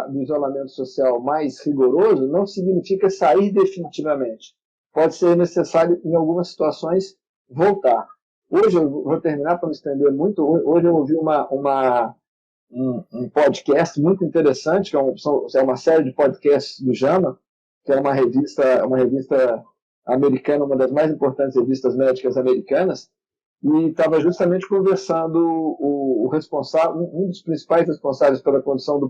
S4: do isolamento social mais rigoroso não significa sair definitivamente. Pode ser necessário, em algumas situações, voltar. Hoje, eu vou terminar para não estender muito, hoje eu ouvi um podcast muito interessante, que é uma série de podcasts do JAMA, que é uma revista americana, uma das mais importantes revistas médicas americanas, e estava justamente conversando o responsável, um dos principais responsáveis pela condução do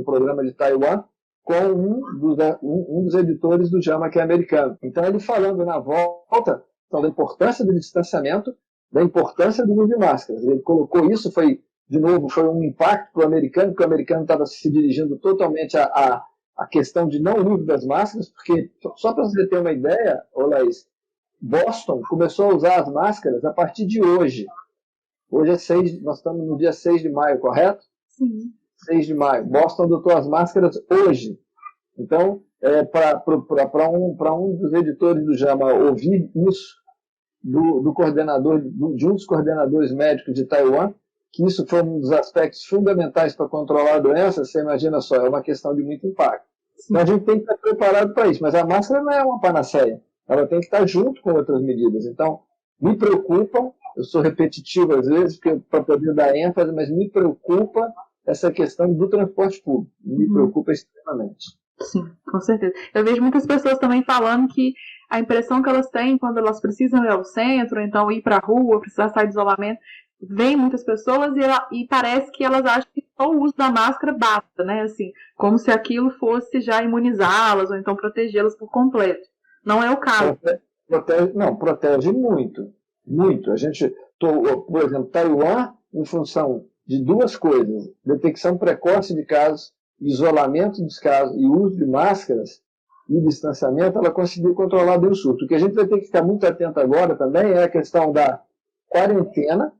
S4: programa de Taiwan, com um dos editores do JAMA, que é americano. Então, ele falando na volta da importância do distanciamento, da importância do uso de máscaras. Ele colocou isso, foi um impacto para o americano, porque o americano estava se dirigindo totalmente à questão de não uso das máscaras, porque, só para você ter uma ideia, Laís, Boston começou a usar as máscaras a partir de hoje. Hoje nós estamos no dia 6 de maio, correto?
S1: Sim.
S4: 6 de maio. Boston adotou as máscaras hoje. Então, para um dos editores do JAMA ouvir isso do coordenador, de um dos coordenadores médicos de Taiwan, que isso foi um dos aspectos fundamentais para controlar a doença, você imagina só, é uma questão de muito impacto. Então a gente tem que estar preparado para isso, mas a máscara não é uma panaceia, ela tem que estar junto com outras medidas. Então, me preocupa, eu sou repetitivo às vezes, para poder dar ênfase, mas me preocupa essa questão do transporte público, me preocupa extremamente.
S1: Sim, com certeza. Eu vejo muitas pessoas também falando que a impressão que elas têm quando elas precisam ir ao centro, então ir para a rua, precisar sair do isolamento, vem muitas pessoas e parece que elas acham que só o uso da máscara basta, né? Assim, como se aquilo fosse já imunizá-las ou então protegê-las por completo. Não é o caso.
S4: Protege muito. Muito. Por exemplo, Taiwan, em função de duas coisas, detecção precoce de casos, isolamento dos casos e uso de máscaras e distanciamento, ela conseguiu controlar bem o surto. O que a gente vai ter que ficar muito atento agora também é a questão da quarentena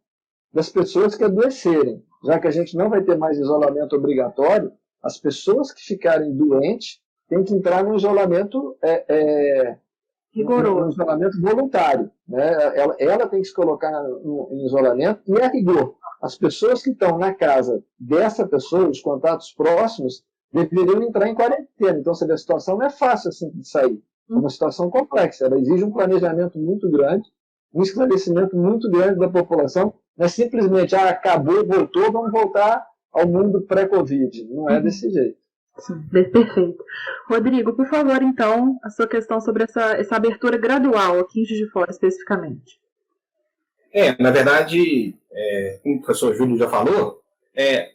S4: das pessoas que adoecerem. Já que a gente não vai ter mais isolamento obrigatório, as pessoas que ficarem doentes têm que entrar no isolamento rigoroso, no isolamento voluntário. Né? Ela tem que se colocar em isolamento e, a rigor, as pessoas que estão na casa dessa pessoa, os contatos próximos, deveriam entrar em quarentena. Então, a situação não é fácil assim de sair. É uma situação complexa. Ela exige um planejamento muito grande, um esclarecimento muito grande da população. Não é simplesmente, acabou, voltou, vamos voltar ao mundo pré-Covid. Não é desse jeito.
S1: Sim, perfeito. Rodrigo, por favor, então, a sua questão sobre essa abertura gradual aqui em Juiz de Fora, especificamente.
S5: Na verdade, como o professor Júlio já falou,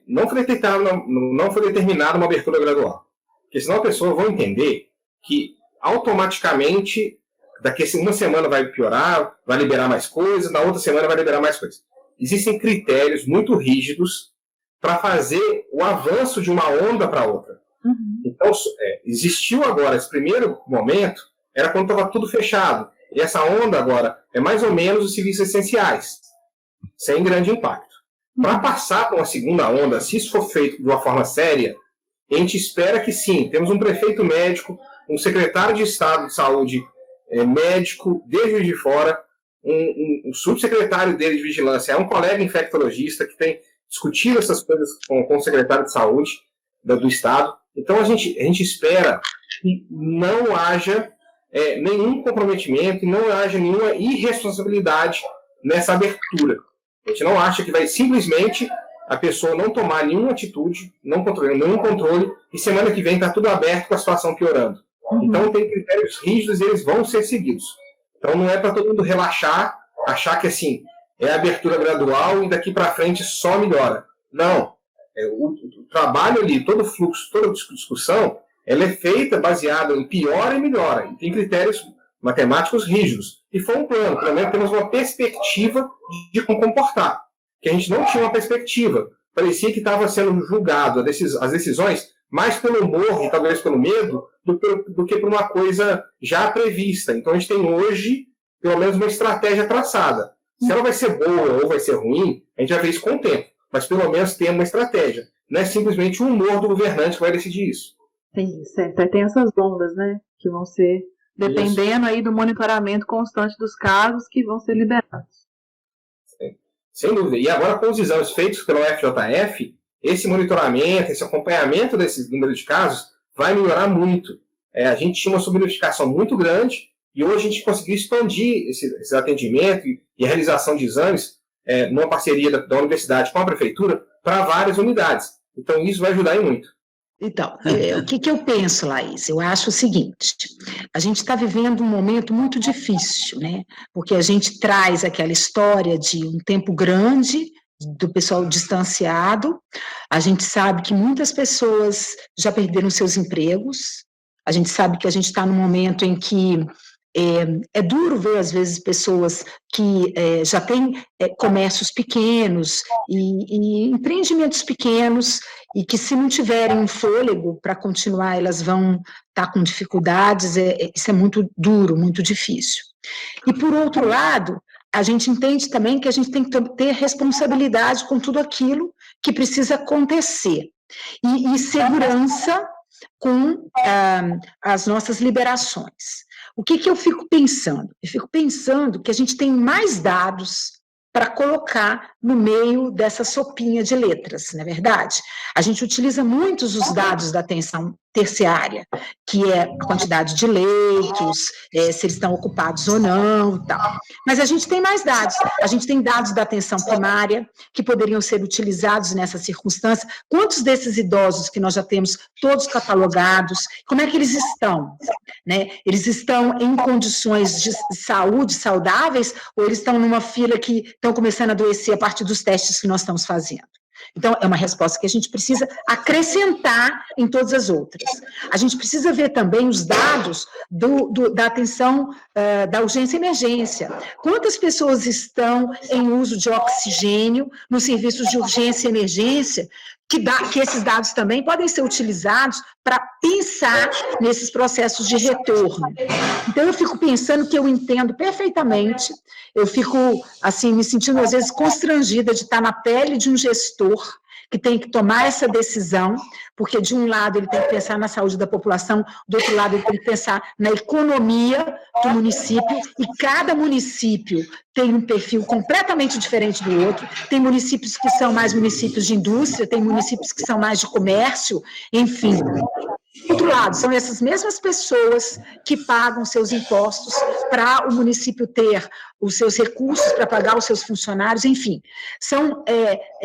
S5: não foi determinada uma abertura gradual. Porque senão a pessoa vai entender que automaticamente daqui a uma semana vai piorar, vai liberar mais coisas, na outra semana vai liberar mais coisas. Existem critérios muito rígidos para fazer o avanço de uma onda para outra. Então, existiu agora, esse primeiro momento, era quando estava tudo fechado. E essa onda agora é mais ou menos os serviços essenciais, sem grande impacto. Para passar para uma segunda onda, se isso for feito de uma forma séria, a gente espera que sim, temos um prefeito médico, um secretário de Estado de Saúde médico, de Juiz de Fora, um subsecretário dele de vigilância é um colega infectologista que tem discutido essas coisas com o secretário de saúde do Estado. Então, a gente espera que não haja nenhum comprometimento, não haja nenhuma irresponsabilidade nessa abertura. A gente não acha que vai simplesmente a pessoa não tomar nenhuma atitude, não controlar nenhum controle, e semana que vem está tudo aberto com a situação piorando. Então, tem critérios rígidos e eles vão ser seguidos. Então, não é para todo mundo relaxar, achar que assim, é abertura gradual e daqui para frente só melhora. Não. O trabalho ali, todo o fluxo, toda a discussão, ela é feita baseada em piora e melhora. E tem critérios matemáticos rígidos. E foi um plano, pelo menos temos uma perspectiva de como comportar. Que a gente não tinha uma perspectiva. Parecia que estava sendo julgado as decisões mais pelo humor e talvez pelo medo do que por uma coisa já prevista. Então a gente tem hoje, pelo menos, uma estratégia traçada. Se ela vai ser boa ou vai ser ruim, a gente vai ver isso com o tempo. Mas pelo menos tem uma estratégia. Não é simplesmente o humor do governante que vai decidir isso.
S1: Sim, certo. Tem essas ondas, né? Que vão ser, dependendo aí do monitoramento constante dos casos que vão ser liberados.
S5: Sim. Sem dúvida. E agora, com os exames feitos pelo FJF, esse monitoramento, esse acompanhamento desse número de casos vai melhorar muito. A gente tinha uma subnotificação muito grande e hoje a gente conseguiu expandir esse atendimento e a realização de exames numa parceria da universidade com a prefeitura para várias unidades. Então, isso vai ajudar muito.
S2: Então, o que eu penso, Laís? Eu acho o seguinte, a gente está vivendo um momento muito difícil, né? Porque a gente traz aquela história de um tempo grande do pessoal distanciado, a gente sabe que muitas pessoas já perderam seus empregos, a gente sabe que a gente está num momento em que é duro ver, às vezes, pessoas que já têm comércios pequenos e empreendimentos pequenos e que, se não tiverem um fôlego para continuar, elas vão estar com dificuldades. Isso é muito duro, muito difícil. E, por outro lado, a gente entende também que a gente tem que ter responsabilidade com tudo aquilo que precisa acontecer. E segurança com as nossas liberações. O que eu fico pensando? Eu fico pensando que a gente tem mais dados para colocar no meio dessa sopinha de letras, não é verdade? A gente utiliza muitos os dados da atenção terciária, que é a quantidade de leitos, se eles estão ocupados ou não, e tal. Mas a gente tem mais dados. A gente tem dados da atenção primária, que poderiam ser utilizados nessa circunstância. Quantos desses idosos que nós já temos, todos catalogados, como é que eles estão? Né? Eles estão em condições de saúde saudáveis, ou eles estão numa fila que estão começando a adoecer a partir dos testes que nós estamos fazendo? Então, é uma resposta que a gente precisa acrescentar em todas as outras. A gente precisa ver também os dados da atenção da urgência e emergência. Quantas pessoas estão em uso de oxigênio nos serviços de urgência e emergência, que esses dados também podem ser utilizados para pensar nesses processos de retorno. Então, eu fico pensando que eu entendo perfeitamente, eu fico, assim, me sentindo, às vezes, constrangida de estar na pele de um gestor que tem que tomar essa decisão, porque, de um lado, ele tem que pensar na saúde da população, do outro lado, ele tem que pensar na economia do município, e cada município tem um perfil completamente diferente do outro. Tem municípios que são mais municípios de indústria, tem municípios que são mais de comércio, enfim. Do outro lado, são essas mesmas pessoas que pagam seus impostos para o município ter os seus recursos para pagar os seus funcionários, enfim.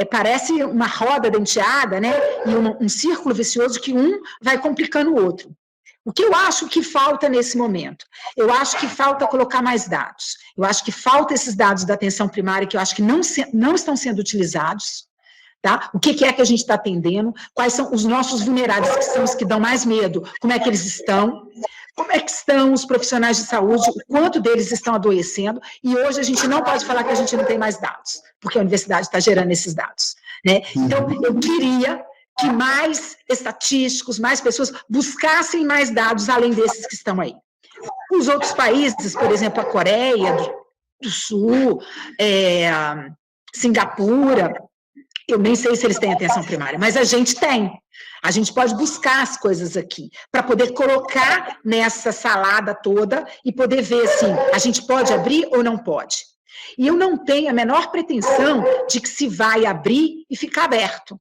S2: Parece uma roda denteada, né? E um círculo vicioso que um vai complicando o outro. O que eu acho que falta nesse momento? Eu acho que falta colocar mais dados. Eu acho que falta esses dados da atenção primária, que eu acho que não estão sendo utilizados. Tá? O que é que a gente está atendendo? Quais são os nossos vulneráveis, que são os que dão mais medo? Como é que eles estão? Como é que estão os profissionais de saúde? O quanto deles estão adoecendo? E hoje a gente não pode falar que a gente não tem mais dados, porque a universidade está gerando esses dados. Né? Então, eu queria que mais estatísticos, mais pessoas buscassem mais dados além desses que estão aí. Os outros países, por exemplo, a Coreia do Sul, Singapura, Eu nem sei se eles têm atenção primária, mas a gente tem. A gente pode buscar as coisas aqui, para poder colocar nessa salada toda e poder ver, assim, a gente pode abrir ou não pode. E eu não tenho a menor pretensão de que se vai abrir e ficar aberto,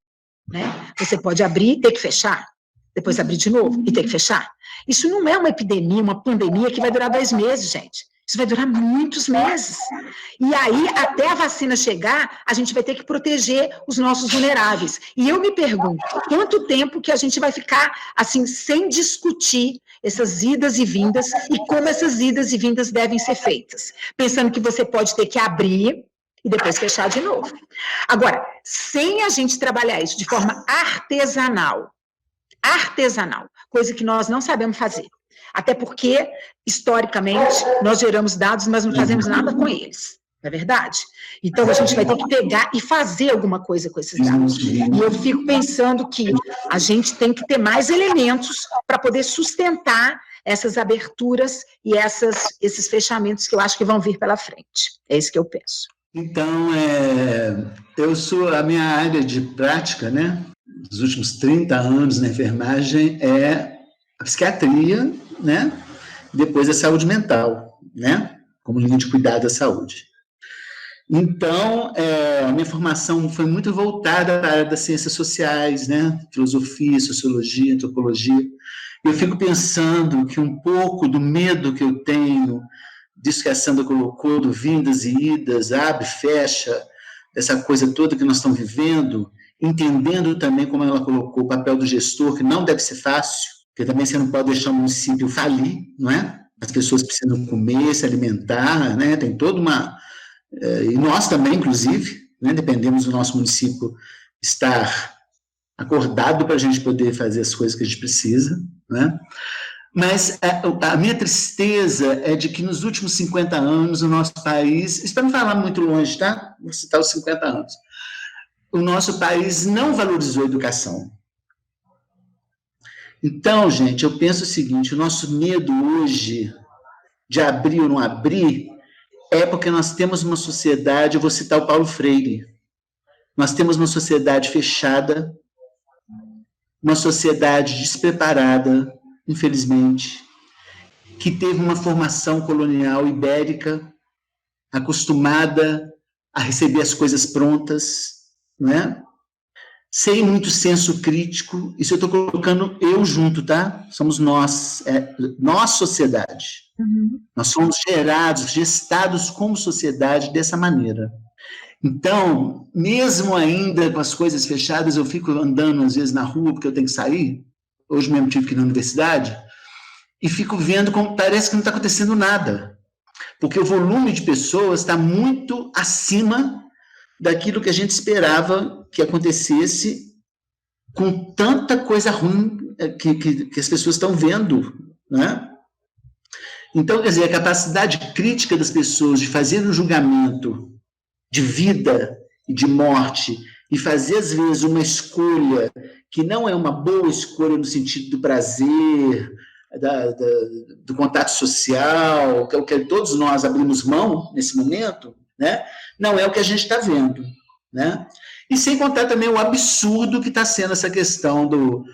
S2: né? Você pode abrir e ter que fechar, depois abrir de novo e ter que fechar. Isso não é uma epidemia, uma pandemia que vai durar 2 meses, gente. Isso vai durar muitos meses. E aí, até a vacina chegar, a gente vai ter que proteger os nossos vulneráveis. E eu me pergunto, quanto tempo que a gente vai ficar, assim, sem discutir essas idas e vindas e como essas idas e vindas devem ser feitas? Pensando que você pode ter que abrir e depois fechar de novo. Agora, sem a gente trabalhar isso de forma artesanal, coisa que nós não sabemos fazer. Até porque, historicamente, nós geramos dados, mas não fazemos nada com eles, não é verdade? Então, a gente vai ter que pegar e fazer alguma coisa com esses dados. E eu fico pensando que a gente tem que ter mais elementos para poder sustentar essas aberturas e esses fechamentos que eu acho que vão vir pela frente. É isso que eu penso.
S3: Então, a minha área de prática, né, dos últimos 30 anos na enfermagem é a psiquiatria, né? Depois a saúde mental, né? Como linha de cuidado da saúde. Então, a minha formação foi muito voltada para a área das ciências sociais, né? Filosofia, sociologia, antropologia. Eu fico pensando que um pouco do medo que eu tenho, disso que a Sandra colocou, do vindas e idas, abre, fecha, essa coisa toda que nós estamos vivendo, entendendo também, como ela colocou, o papel do gestor, que não deve ser fácil, porque também você não pode deixar o município falir, não é? As pessoas precisam comer, se alimentar, né? Tem toda uma... E nós também, inclusive, né? Dependemos do nosso município estar acordado para a gente poder fazer as coisas que a gente precisa, né? Mas a minha tristeza é de que nos últimos 50 anos o nosso país, isso para não falar muito longe, tá? Vou citar os 50 anos. O nosso país não valorizou a educação. Então, gente, eu penso o seguinte, o nosso medo hoje de abrir ou não abrir é porque nós temos uma sociedade, eu vou citar o Paulo Freire, nós temos uma sociedade fechada, uma sociedade despreparada, infelizmente, que teve uma formação colonial ibérica, acostumada a receber as coisas prontas, não é? Sem muito senso crítico, isso eu estou colocando eu junto, tá? Somos nós, nós sociedade.
S1: Uhum.
S3: Nós somos gestados como sociedade dessa maneira. Então, mesmo ainda com as coisas fechadas, eu fico andando às vezes na rua, porque eu tenho que sair, hoje mesmo tive que ir na universidade, e fico vendo como parece que não está acontecendo nada, porque o volume de pessoas está muito acima daquilo que a gente esperava que acontecesse, com tanta coisa ruim que as pessoas estão vendo, né? Então, quer dizer, a capacidade crítica das pessoas de fazer um julgamento de vida e de morte, e fazer, às vezes, uma escolha que não é uma boa escolha no sentido do prazer, do contato social, que é o que todos nós abrimos mão nesse momento, né? Não é o que a gente está vendo, né? E sem contar também o absurdo que está sendo essa questão do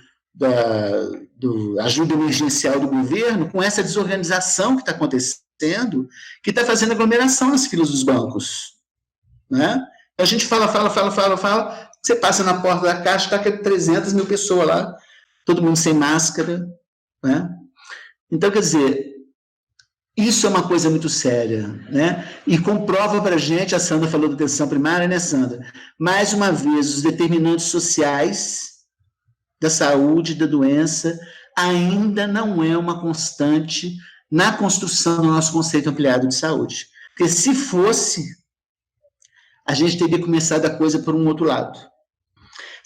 S3: ajuda emergencial do governo, com essa desorganização que está acontecendo, que está fazendo aglomeração nas filas dos bancos, né? A gente fala, você passa na porta da caixa, está 300 mil pessoas lá, todo mundo sem máscara, né? Então, quer dizer, isso é uma coisa muito séria, né? E comprova para a gente, a Sandra falou da atenção primária, né, Sandra? Mais uma vez, os determinantes sociais da saúde, da doença, ainda não é uma constante na construção do nosso conceito ampliado de saúde. Porque se fosse, a gente teria começado a coisa por um outro lado.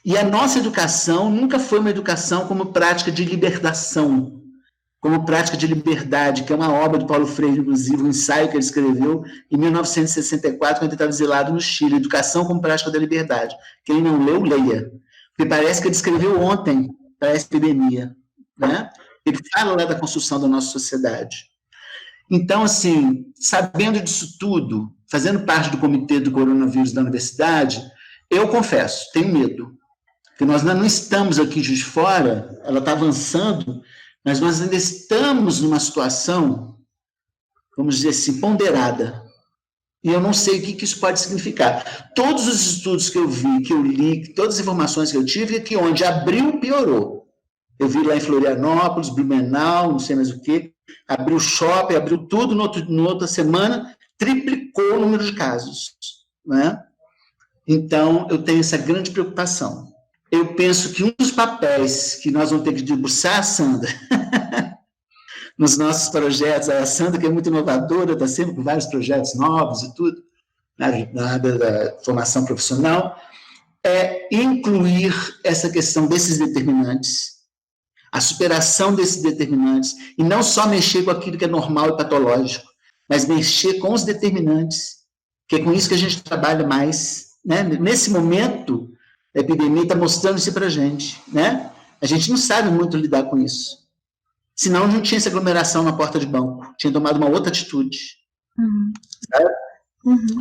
S3: E a nossa educação nunca foi uma educação como prática de libertação, como prática de liberdade, que é uma obra do Paulo Freire, inclusive, um ensaio que ele escreveu em 1964, quando ele estava exilado no Chile, Educação como Prática da Liberdade. Quem não leu, leia. Porque parece que ele escreveu ontem para essa epidemia, né? Ele fala lá da construção da nossa sociedade. Então, assim, sabendo disso tudo, fazendo parte do comitê do coronavírus da universidade, Eu confesso, tenho medo. Porque nós ainda não estamos aqui de fora, ela está avançando, mas nós ainda estamos numa situação, vamos dizer assim, ponderada. E eu não sei o que isso pode significar. Todos os estudos que eu vi, que eu li, todas as informações que eu tive, é que onde abriu, piorou. Eu vi lá em Florianópolis, Blumenau, não sei mais o quê, abriu shopping, abriu tudo, na outra semana, triplicou o número de casos, né? Então, eu tenho essa grande preocupação. Eu penso que um dos papéis que nós vamos ter que debruçar, Sandra, nos nossos projetos, a Sandra, que é muito inovadora, está sempre com vários projetos novos e tudo, na área da formação profissional, é incluir essa questão desses determinantes, a superação desses determinantes, e não só mexer com aquilo que é normal e patológico, mas mexer com os determinantes, que é com isso que a gente trabalha mais, né? Nesse momento, a epidemia está mostrando isso para a gente, né? A gente não sabe muito lidar com isso. Senão não tinha essa aglomeração na porta de banco, tinha tomado uma outra atitude. Sabe?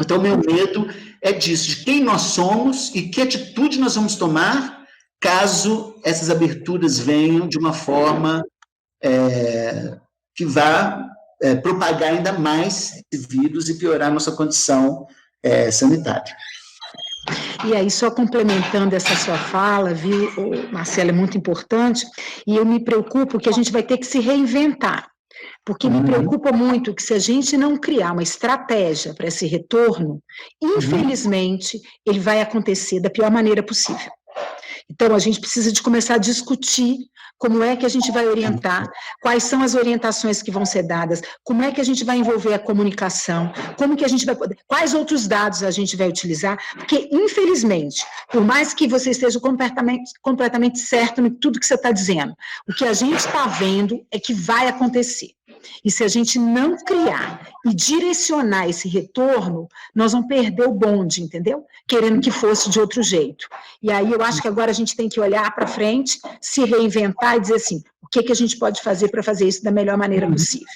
S3: Então, meu medo é disso, de quem nós somos e que atitude nós vamos tomar caso essas aberturas venham de uma forma que vá propagar ainda mais esse vírus e piorar a nossa condição sanitária.
S2: E aí, só complementando essa sua fala, viu, Marcelo, é muito importante, e eu me preocupo que a gente vai ter que se reinventar, porque me preocupa muito que se a gente não criar uma estratégia para esse retorno, infelizmente, ele vai acontecer da pior maneira possível. Então, a gente precisa de começar a discutir como é que a gente vai orientar, quais são as orientações que vão ser dadas, como é que a gente vai envolver a comunicação, como que a gente vai poder, quais outros dados a gente vai utilizar, porque, infelizmente, por mais que você esteja completamente certo em tudo que você está dizendo, o que a gente está vendo é que vai acontecer. E se a gente não criar e direcionar esse retorno, nós vamos perder o bonde, entendeu? Querendo que fosse de outro jeito. E aí eu acho que agora a gente tem que olhar para frente, se reinventar e dizer assim, o que a gente pode fazer para fazer isso da melhor maneira possível.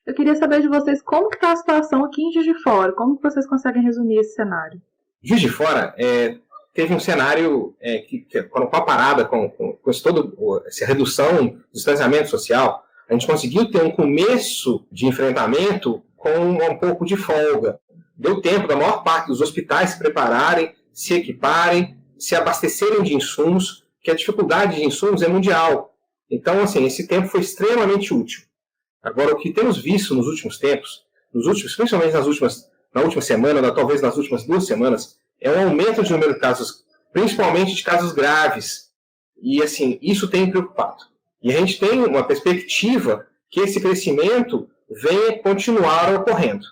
S1: Eu queria saber de vocês como que está a situação aqui em Juiz de Fora, como que vocês conseguem resumir esse cenário?
S5: Juiz de Fora teve um cenário que com a parada, com essa redução do distanciamento social, a gente conseguiu ter um começo de enfrentamento com um pouco de folga. Deu tempo da maior parte dos hospitais se prepararem, se equiparem, se abastecerem de insumos, que a dificuldade de insumos é mundial. Então, assim, esse tempo foi extremamente útil. Agora, o que temos visto nos últimos tempos, principalmente na última semana, talvez nas últimas 2 semanas, é um aumento de número de casos, principalmente de casos graves. E, assim, isso tem preocupado. E a gente tem uma perspectiva que esse crescimento venha continuar ocorrendo.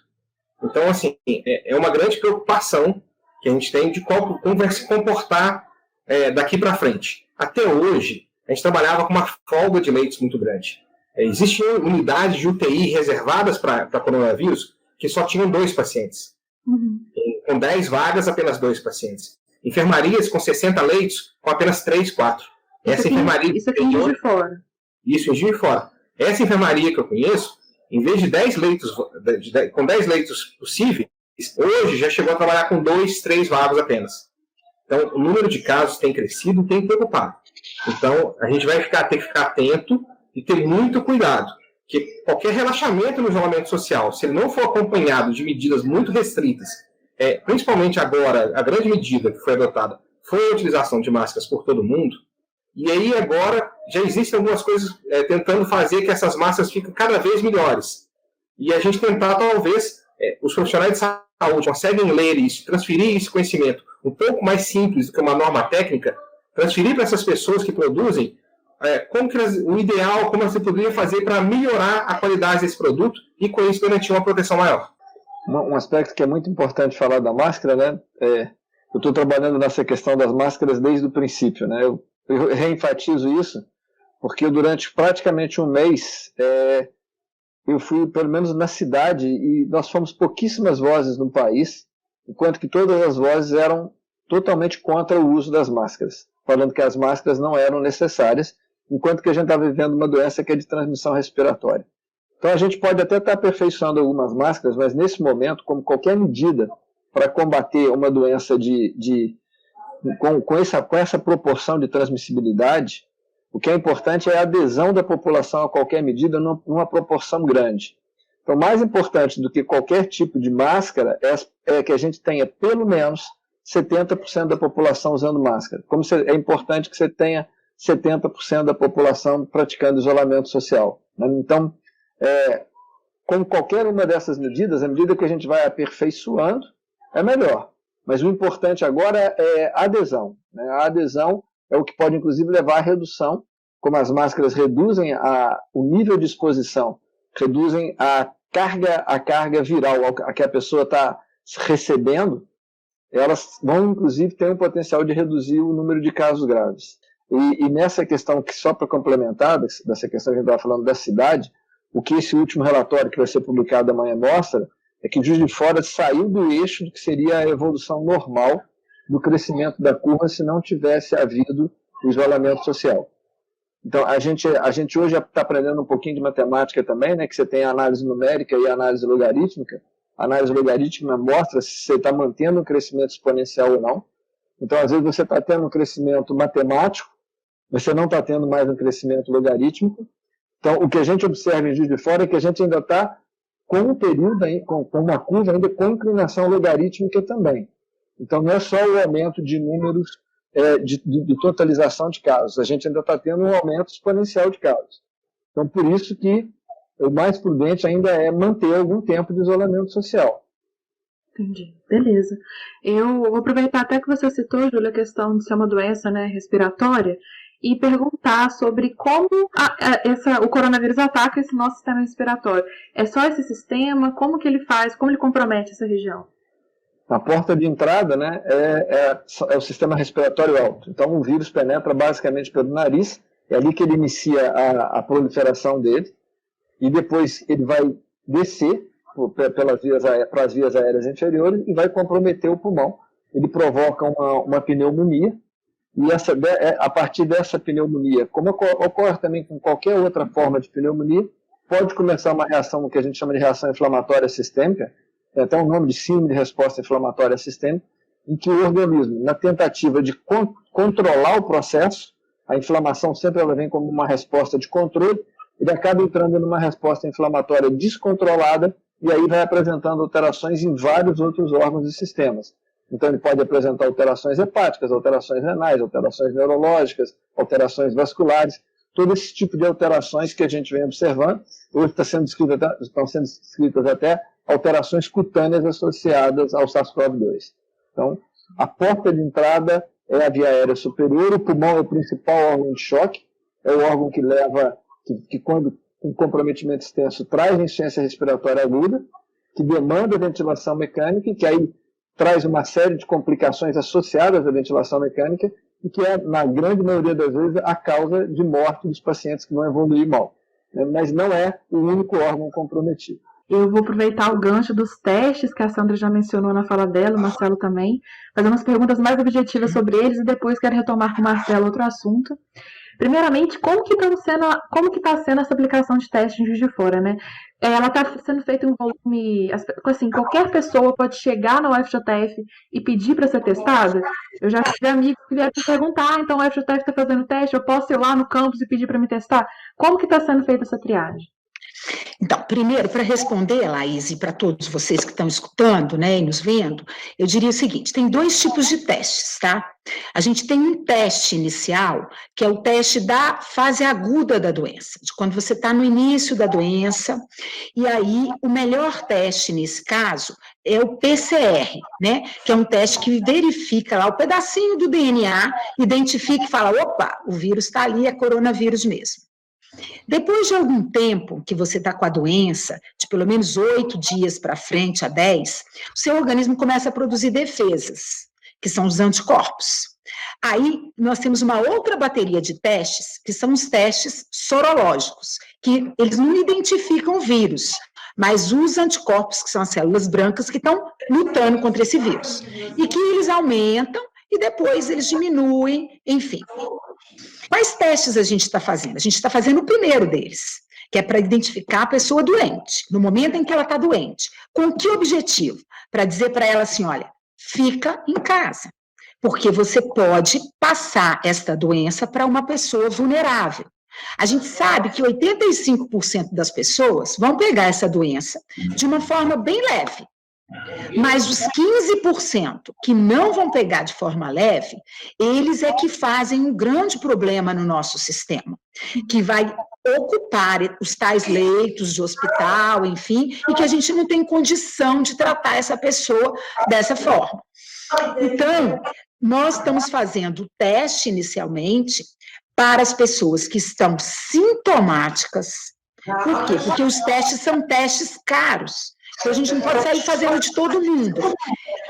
S5: Então, assim, é uma grande preocupação que a gente tem de como vai se comportar daqui para frente. Até hoje, a gente trabalhava com uma folga de leitos muito grande. Existiam unidades de UTI reservadas para coronavírus que só tinham 2 pacientes. Com 10 vagas, apenas 2 pacientes. Enfermarias com 60 leitos, com apenas 3, 4. Isso
S1: aqui em Juiz de Fora.
S5: Isso, em Juiz de Fora. Essa enfermaria que eu conheço, em vez de 10 leitos, com 10 leitos possíveis, hoje já chegou a trabalhar com 2, 3 vagas apenas. Então, o número de casos tem crescido e tem preocupado. Então, a gente vai ter que ficar atento e ter muito cuidado. Que qualquer relaxamento no isolamento social, se ele não for acompanhado de medidas muito restritas, principalmente agora, a grande medida que foi adotada foi a utilização de máscaras por todo mundo. E aí agora já existem algumas coisas tentando fazer que essas máscaras fiquem cada vez melhores. E a gente tentar, talvez, os profissionais de saúde conseguem ler isso, transferir esse conhecimento um pouco mais simples do que uma norma técnica, transferir para essas pessoas que produzem o ideal, como você poderia fazer para melhorar a qualidade desse produto e com isso garantir uma proteção maior.
S4: Um aspecto que é muito importante falar da máscara, né? Eu estou trabalhando nessa questão das máscaras desde o princípio, né? Eu reenfatizo isso porque durante praticamente um mês eu fui pelo menos na cidade e nós fomos pouquíssimas vozes no país, enquanto que todas as vozes eram totalmente contra o uso das máscaras, falando que as máscaras não eram necessárias, enquanto que a gente está vivendo uma doença que é de transmissão respiratória. Então a gente pode até estar aperfeiçoando algumas máscaras, mas nesse momento, como qualquer medida para combater uma doença de com essa proporção de transmissibilidade, o que é importante é a adesão da população a qualquer medida numa proporção grande. Então, mais importante do que qualquer tipo de máscara é que a gente tenha pelo menos 70% da população usando máscara. Como é importante que você tenha 70% da população praticando isolamento social. Então, como qualquer uma dessas medidas, à medida que a gente vai aperfeiçoando, é melhor. Mas o importante agora é a adesão. Né? A adesão é o que pode, inclusive, levar à redução, como as máscaras reduzem o nível de exposição, reduzem a carga viral a que a pessoa está recebendo, elas vão, inclusive, ter um potencial de reduzir o número de casos graves. E nessa questão, que só para complementar, dessa questão que a gente estava falando da cidade, o que esse último relatório que vai ser publicado amanhã mostra é que Juiz de Fora saiu do eixo do que seria a evolução normal do crescimento da curva se não tivesse havido o isolamento social. Então, a gente hoje está aprendendo um pouquinho de matemática também, né, que você tem a análise numérica e a análise logarítmica. A análise logarítmica mostra se você está mantendo um crescimento exponencial ou não. Então, às vezes, você está tendo um crescimento matemático, você não está tendo mais um crescimento logarítmico. Então, o que a gente observa em Juiz de Fora é que a gente ainda está com um período, com uma curva ainda com inclinação logarítmica também. Então, não é só o aumento de números de totalização de casos. A gente ainda está tendo um aumento exponencial de casos. Então, por isso que o mais prudente ainda é manter algum tempo de isolamento social.
S1: Entendi. Beleza. Eu vou aproveitar até que você citou, Júlia, a questão de ser uma doença, né, respiratória, e perguntar sobre como o coronavírus ataca esse nosso sistema respiratório. É só esse sistema? Como que ele faz? Como ele compromete essa região?
S4: A porta de entrada, né, é o sistema respiratório alto. Então, o vírus penetra basicamente pelo nariz, é ali que ele inicia a proliferação dele, e depois ele vai descer para as vias aéreas inferiores e vai comprometer o pulmão. Ele provoca uma pneumonia, e a partir dessa pneumonia, como ocorre também com qualquer outra forma de pneumonia, pode começar uma reação, que a gente chama de reação inflamatória sistêmica, tem até um nome de síndrome de resposta inflamatória sistêmica, em que o organismo, na tentativa de controlar o processo, a inflamação sempre ela vem como uma resposta de controle, ele acaba entrando numa resposta inflamatória descontrolada, e aí vai apresentando alterações em vários outros órgãos e sistemas. Então, ele pode apresentar alterações hepáticas, alterações renais, alterações neurológicas, alterações vasculares, todo esse tipo de alterações que a gente vem observando. Hoje estão sendo descritas até alterações cutâneas associadas ao SARS-CoV-2. Então, a porta de entrada é a via aérea superior, o pulmão é o principal órgão de choque, é o órgão que leva, que quando com comprometimento extenso traz insuficiência respiratória aguda, que demanda ventilação mecânica e que aí traz uma série de complicações associadas à ventilação mecânica e que é, na grande maioria das vezes, a causa de morte dos pacientes que vão evoluir mal. Mas não é o único órgão comprometido.
S1: Eu vou aproveitar o gancho dos testes que a Sandra já mencionou na fala dela, o Marcelo também, fazer umas perguntas mais objetivas sobre eles e depois quero retomar com o Marcelo outro assunto. Primeiramente, como que está sendo essa aplicação de teste em Juiz de Fora, né? Ela está sendo feita em volume, assim, qualquer pessoa pode chegar na UFJF e pedir para ser testada? Eu já tive amigos que vieram me perguntar, então a UFJF está fazendo teste, eu posso ir lá no campus e pedir para me testar? Como que está sendo feita essa triagem?
S2: Então, primeiro, para responder, Laís, e para todos vocês que estão escutando, né, e nos vendo, eu diria o seguinte, tem dois tipos de testes, tá? A gente tem um teste inicial, que é o teste da fase aguda da doença, de quando você está no início da doença, e aí o melhor teste nesse caso é o PCR, né, que é um teste que verifica lá o pedacinho do DNA, identifica e fala, opa, o vírus está ali, é coronavírus mesmo. Depois de algum tempo que você está com a doença, de pelo menos 8 dias para frente a 10, o seu organismo começa a produzir defesas, que são os anticorpos. Aí nós temos uma outra bateria de testes, que são os testes sorológicos, que eles não identificam o vírus, mas os anticorpos, que são as células brancas, que estão lutando contra esse vírus. E que eles aumentam e depois eles diminuem, enfim. Quais testes a gente está fazendo? A gente está fazendo o primeiro deles, que é para identificar a pessoa doente, no momento em que ela está doente. Com que objetivo? Para dizer para ela assim, olha, fica em casa. porque você pode passar esta doença para uma pessoa vulnerável. A gente sabe que 85% das pessoas vão pegar essa doença de uma forma bem leve. Mas os 15% que não vão pegar de forma leve, eles é que fazem um grande problema no nosso sistema, que vai ocupar os tais leitos de hospital, enfim, e que a gente não tem condição de tratar essa pessoa dessa forma. Então, nós estamos fazendo o teste inicialmente para as pessoas que estão sintomáticas. Por quê? Porque os testes são testes caros. Então, a gente não pode sair fazendo de todo mundo.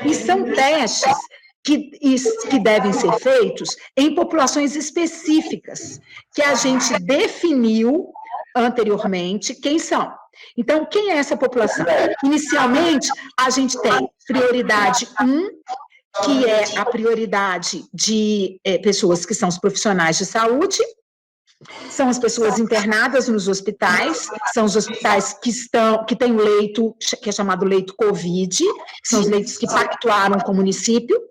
S2: E são testes que devem ser feitos em populações específicas, que a gente definiu anteriormente quem são. Então, quem é essa população? Inicialmente, a gente tem prioridade 1, que é a prioridade de pessoas que são os profissionais de saúde, são as pessoas internadas nos hospitais, são os hospitais que têm um leito, que é chamado leito COVID, que são os leitos que pactuaram com o município,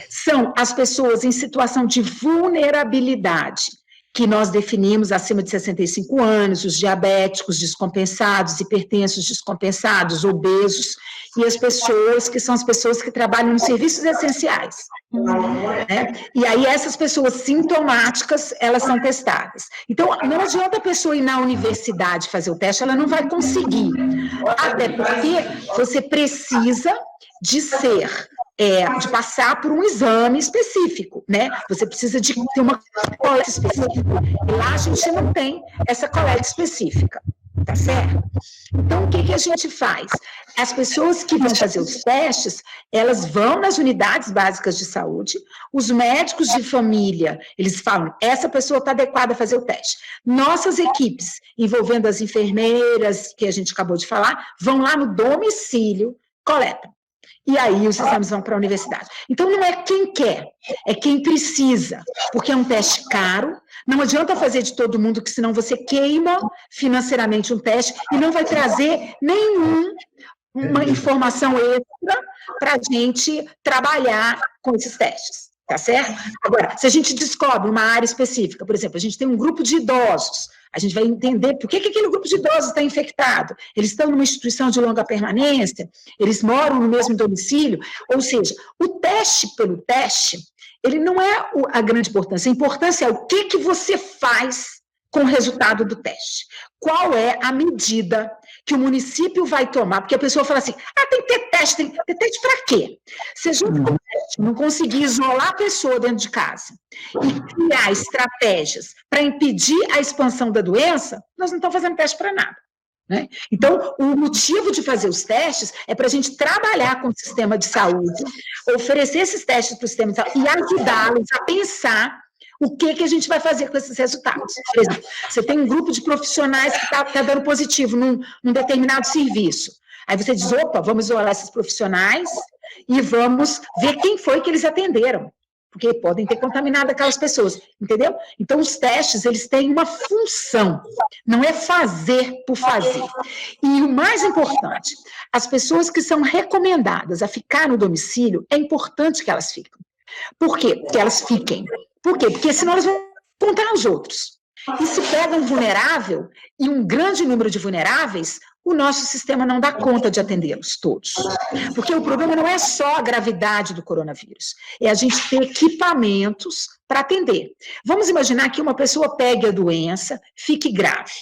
S2: são as pessoas em situação de vulnerabilidade, que nós definimos acima de 65 anos, os diabéticos descompensados, hipertensos descompensados, obesos, e as pessoas que são as pessoas que trabalham nos serviços essenciais. Né? E aí essas pessoas sintomáticas, elas são testadas. Então, não adianta a pessoa ir na universidade fazer o teste, ela não vai conseguir. Até porque você precisa de de passar por um exame específico, né? Você precisa de ter uma coleta específica. E lá a gente não tem essa coleta específica, tá certo? Então, o que a gente faz? As pessoas que vão fazer os testes, elas vão nas unidades básicas de saúde, os médicos de família, eles falam, essa pessoa está adequada a fazer o teste. Nossas equipes, envolvendo as enfermeiras, que a gente acabou de falar, vão lá no domicílio, coletam. E aí os exames vão para a universidade. Então, não é quem quer, é quem precisa, porque é um teste caro, não adianta fazer de todo mundo, que senão você queima financeiramente um teste e não vai trazer nenhuma informação extra para a gente trabalhar com esses testes, tá certo? Agora, se a gente descobre uma área específica, por exemplo, a gente tem um grupo de idosos, a gente vai entender por que aquele grupo de idosos está infectado. Eles estão numa instituição de longa permanência, eles moram no mesmo domicílio, ou seja, o teste pelo teste, ele não é a grande importância. A importância é o que você faz com o resultado do teste. Qual é a medida que o município vai tomar? Porque a pessoa fala assim, tem que ter teste. Tem que ter teste para quê? Se a gente não conseguir isolar a pessoa dentro de casa e criar estratégias para impedir a expansão da doença, nós não estamos fazendo teste para nada. Né? Então, o motivo de fazer os testes é para a gente trabalhar com o sistema de saúde, oferecer esses testes para o sistema de saúde e ajudá-los a pensar o que a gente vai fazer com esses resultados. Por exemplo, você tem um grupo de profissionais que está dando positivo num determinado serviço. Aí você diz, opa, vamos isolar esses profissionais e vamos ver quem foi que eles atenderam, porque podem ter contaminado aquelas pessoas, entendeu? Então, os testes, eles têm uma função, não é fazer por fazer. E o mais importante, as pessoas que são recomendadas a ficar no domicílio, é importante que elas fiquem. Por quê? Que elas fiquem. Por quê? Porque senão elas vão contar aos outros. E se pega um vulnerável, e um grande número de vulneráveis, o nosso sistema não dá conta de atendê-los todos. Porque o problema não é só a gravidade do coronavírus, é a gente ter equipamentos para atender. Vamos imaginar que uma pessoa pegue a doença, fique grave.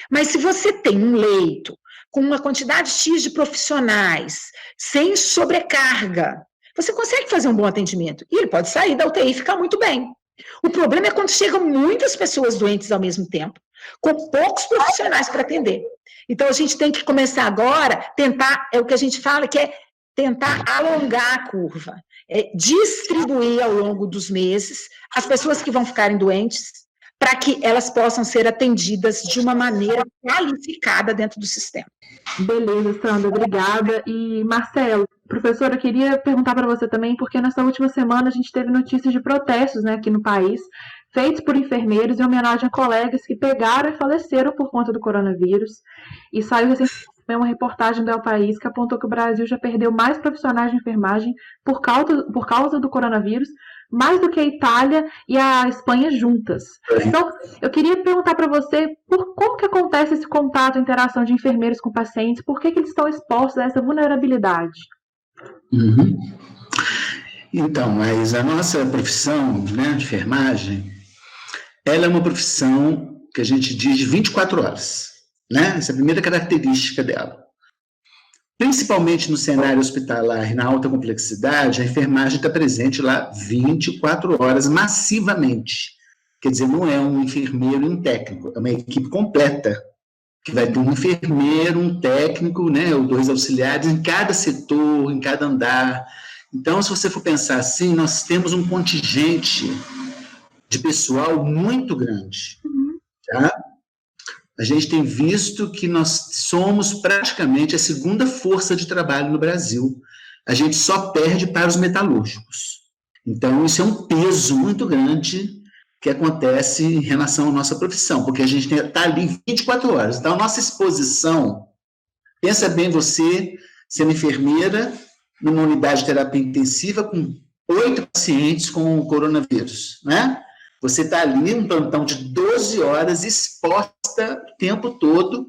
S2: Mas se você tem um leito com uma quantidade X de profissionais, sem sobrecarga, você consegue fazer um bom atendimento. E ele pode sair da UTI e ficar muito bem. O problema é quando chegam muitas pessoas doentes ao mesmo tempo, com poucos profissionais para atender. Então, a gente tem que começar agora, tentar, é o que a gente fala, que é tentar alongar a curva, distribuir ao longo dos meses as pessoas que vão ficarem doentes, para que elas possam ser atendidas de uma maneira qualificada dentro do sistema.
S1: Beleza, Sandra, obrigada. E, Marcelo, professora, eu queria perguntar para você também, porque nessa última semana a gente teve notícias de protestos, né, aqui no país, feitos por enfermeiros em homenagem a colegas que pegaram e faleceram por conta do coronavírus. E saiu uma reportagem do El País que apontou que o Brasil já perdeu mais profissionais de enfermagem por causa do coronavírus, mais do que a Itália e a Espanha juntas. Então, eu queria perguntar para você como que acontece esse contato, interação de enfermeiros com pacientes, por que eles estão expostos a essa vulnerabilidade?
S3: Uhum. Então, mas a nossa profissão, né, de enfermagem, ela é uma profissão que a gente diz de 24 horas, né? Essa é a primeira característica dela. Principalmente no cenário hospitalar e na alta complexidade, a enfermagem está presente lá 24 horas, massivamente. Quer dizer, não é um enfermeiro e um técnico, é uma equipe completa, que vai ter um enfermeiro, um técnico, né, ou 2 auxiliares em cada setor, em cada andar. Então, se você for pensar assim, nós temos um contingente de pessoal muito grande, tá? A gente tem visto que nós somos praticamente a segunda força de trabalho no Brasil. A gente só perde para os metalúrgicos. Então, isso é um peso muito grande que acontece em relação à nossa profissão, porque a gente está ali 24 horas. Então, a nossa exposição, pensa bem você, sendo enfermeira, numa unidade de terapia intensiva com 8 pacientes com coronavírus, né? Você está ali em um plantão de 12 horas exposta o tempo todo,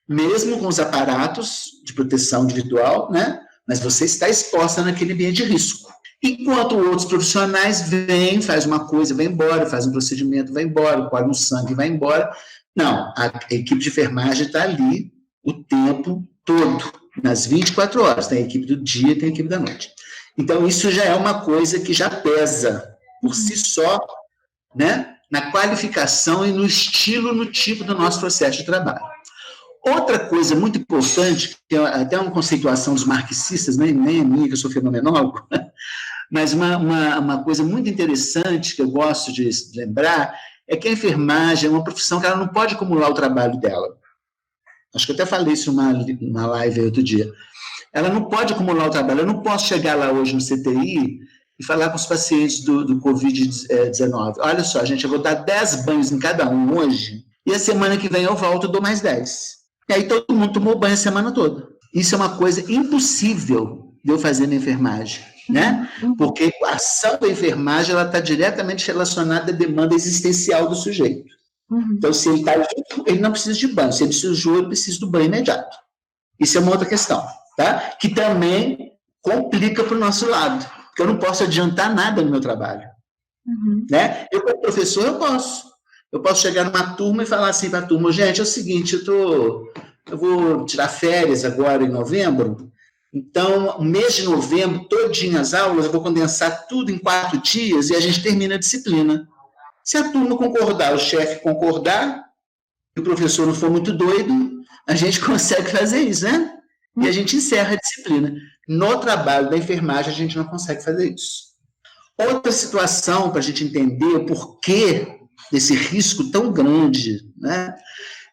S3: mesmo com os aparatos de proteção individual, né? Mas você está exposta naquele ambiente de risco. Enquanto outros profissionais vêm, faz uma coisa, vai embora, faz um procedimento, vai embora, colhe um sangue, vai embora. Não, a equipe de enfermagem está ali o tempo todo, nas 24 horas. Tem a equipe do dia, tem a equipe da noite. Então, isso já é uma coisa que já pesa por si só, né, na qualificação e no estilo, no tipo do nosso processo de trabalho. Outra coisa muito importante, que é até uma conceituação dos marxistas, nem a minha, que eu sou fenomenólogo, mas uma coisa muito interessante que eu gosto de lembrar é que a enfermagem é uma profissão que ela não pode acumular o trabalho dela. Acho que eu até falei isso numa live outro dia. Ela não pode acumular o trabalho. Eu não posso chegar lá hoje no CTI e falar com os pacientes do Covid-19. Olha só, gente, eu vou dar 10 banhos em cada um hoje, e a semana que vem eu volto e dou mais 10. E aí todo mundo tomou banho a semana toda. Isso é uma coisa impossível de eu fazer na enfermagem, né? Porque a ação da enfermagem ela está diretamente relacionada à demanda existencial do sujeito. Então, se ele está limpo, ele não precisa de banho. Se ele sujou, ele precisa do banho imediato. Isso é uma outra questão, tá? Que também complica para o nosso lado. Porque eu não posso adiantar nada no meu trabalho. Né? Eu, como professor, eu posso chegar numa turma e falar assim para a turma, gente, é o seguinte, eu vou tirar férias agora em novembro, então, o mês de novembro, todinho as aulas, eu vou condensar tudo em 4 dias e a gente termina a disciplina. Se a turma concordar, o chefe concordar, e o professor não for muito doido, a gente consegue fazer isso, né? E a gente encerra a disciplina. No trabalho da enfermagem, a gente não consegue fazer isso. Outra situação, para a gente entender o porquê desse risco tão grande, né,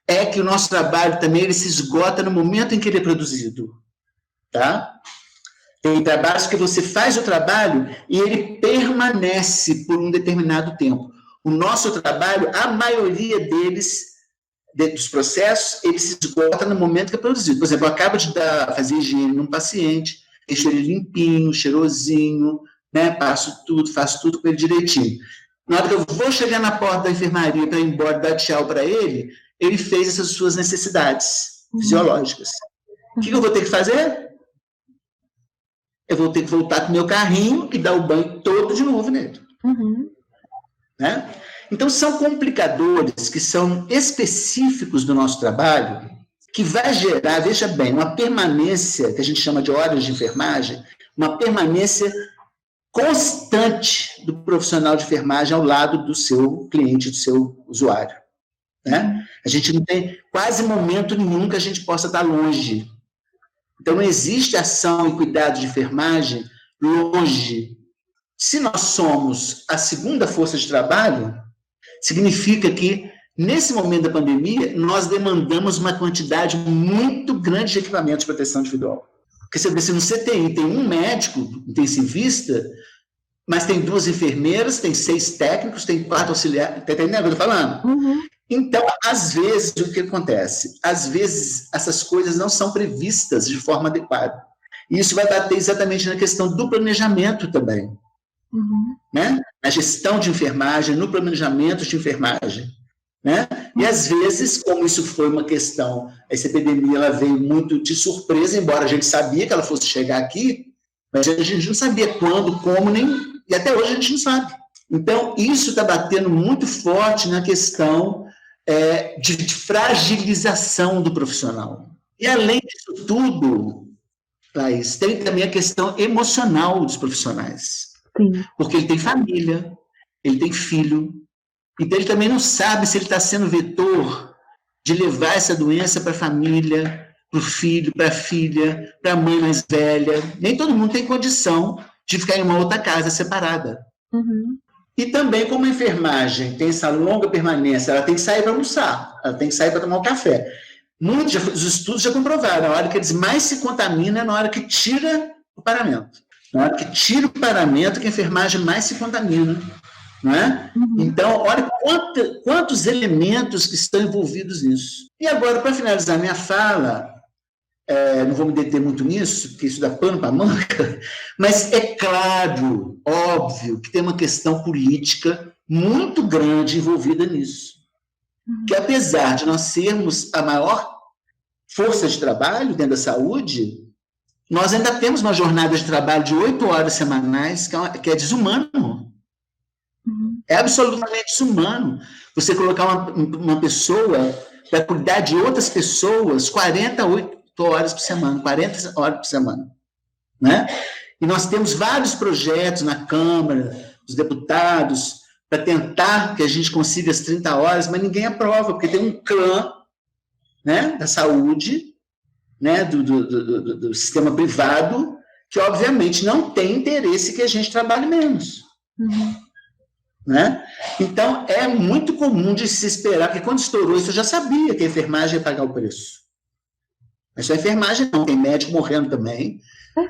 S3: é que o nosso trabalho também ele se esgota no momento em que ele é produzido. Tá? Tem trabalhos que você faz o trabalho e ele permanece por um determinado tempo. O nosso trabalho, a maioria deles, dos processos, ele se esgota no momento que é produzido. Por exemplo, eu acabo de fazer higiene num paciente, deixo ele limpinho, cheirosinho, né, faço tudo com ele direitinho. Na hora que eu vou chegar na porta da enfermaria para ir embora e dar tchau para ele, ele fez essas suas necessidades fisiológicas. O que eu vou ter que fazer? Eu vou ter que voltar com o meu carrinho e dar o banho todo de novo nele. Né? Então, são complicadores que são específicos do nosso trabalho, que vai gerar, veja bem, uma permanência, que a gente chama de horas de enfermagem, uma permanência constante do profissional de enfermagem ao lado do seu cliente, do seu usuário. Né? A gente não tem quase momento nenhum que a gente possa estar longe. Então, não existe ação e cuidado de enfermagem longe. Se nós somos a segunda força de trabalho, significa que, nesse momento da pandemia, nós demandamos uma quantidade muito grande de equipamentos de proteção individual. Porque você vê, se no CTI tem um médico intensivista, mas tem 2 enfermeiras, tem 6 técnicos, tem 4 auxiliares, está entendendo o que eu estou falando? Então, às vezes, o que acontece? Às vezes, essas coisas não são previstas de forma adequada. E isso vai bater exatamente na questão do planejamento também. Né? Na gestão de enfermagem, no planejamento de enfermagem. Né? E, às vezes, como isso foi uma questão, essa epidemia ela veio muito de surpresa, embora a gente sabia que ela fosse chegar aqui, mas a gente não sabia quando, como, e até hoje a gente não sabe. Então, isso está batendo muito forte na questão de fragilização do profissional. E, além disso tudo, Thaís, tem também a questão emocional dos profissionais.
S1: Sim.
S3: Porque ele tem família, ele tem filho, então ele também não sabe se ele está sendo vetor de levar essa doença para a família, para o filho, para a filha, para a mãe mais velha. Nem todo mundo tem condição de ficar em uma outra casa separada. E também, como a enfermagem tem essa longa permanência, ela tem que sair para almoçar, ela tem que sair para tomar um café. Os estudos já comprovaram, a hora que eles mais se contaminam é na hora que tira o paramento. Na hora que tira o paramento, que a enfermagem mais se contamina. Não é? Então, olha quantos elementos que estão envolvidos nisso. E agora, para finalizar minha fala, não vou me deter muito nisso, porque isso dá pano para manga, mas é claro, óbvio, que tem uma questão política muito grande envolvida nisso. Que apesar de nós sermos a maior força de trabalho dentro da saúde, nós ainda temos uma jornada de trabalho de 8 horas semanais, que é desumano. É absolutamente desumano você colocar uma pessoa para cuidar de outras pessoas 48 horas por semana, 40 horas por semana. Né? E nós temos vários projetos na Câmara, dos deputados, para tentar que a gente consiga as 30 horas, mas ninguém aprova, porque tem um clã, né, da saúde, né, do sistema privado, que obviamente não tem interesse que a gente trabalhe menos. Né? Então, é muito comum de se esperar, que quando estourou isso, eu já sabia que a enfermagem ia pagar o preço. Mas só a enfermagem não, tem médico morrendo também,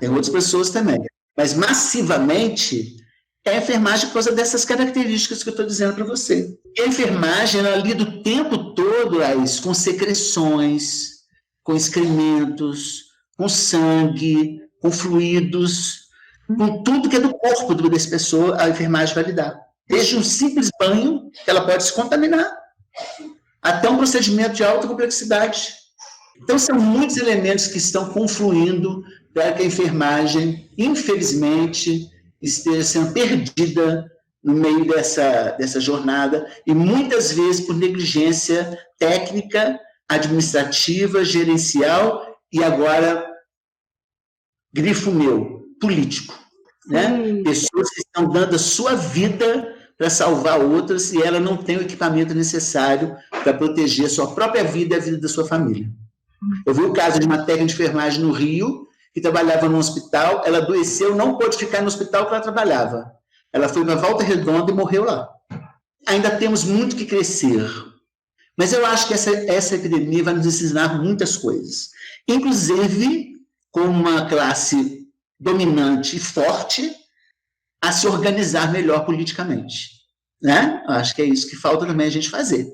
S3: tem outras pessoas também. Mas, massivamente, é a enfermagem por causa dessas características que eu estou dizendo para você. E a enfermagem, ela lida o tempo todo, Laís, com secreções, com excrementos, com sangue, com fluidos, com tudo que é do corpo dessa pessoa, a enfermagem vai lidar. Desde um simples banho, que ela pode se contaminar, até um procedimento de alta complexidade. Então, são muitos elementos que estão confluindo para que a enfermagem, infelizmente, esteja sendo perdida no meio dessa jornada, e muitas vezes por negligência técnica, administrativa, gerencial, e agora, grifo meu, político. Né? Pessoas que estão dando a sua vida para salvar outras, e ela não tem o equipamento necessário para proteger a sua própria vida e a vida da sua família. Eu vi o caso de uma técnica de enfermagem no Rio, que trabalhava no hospital, ela adoeceu, não pôde ficar no hospital que ela trabalhava. Ela foi para Volta Redonda e morreu lá. Ainda temos muito que crescer, mas eu acho que essa epidemia vai nos ensinar muitas coisas, inclusive com uma classe dominante e forte a se organizar melhor politicamente. Né? Eu acho que é isso que falta também a gente fazer.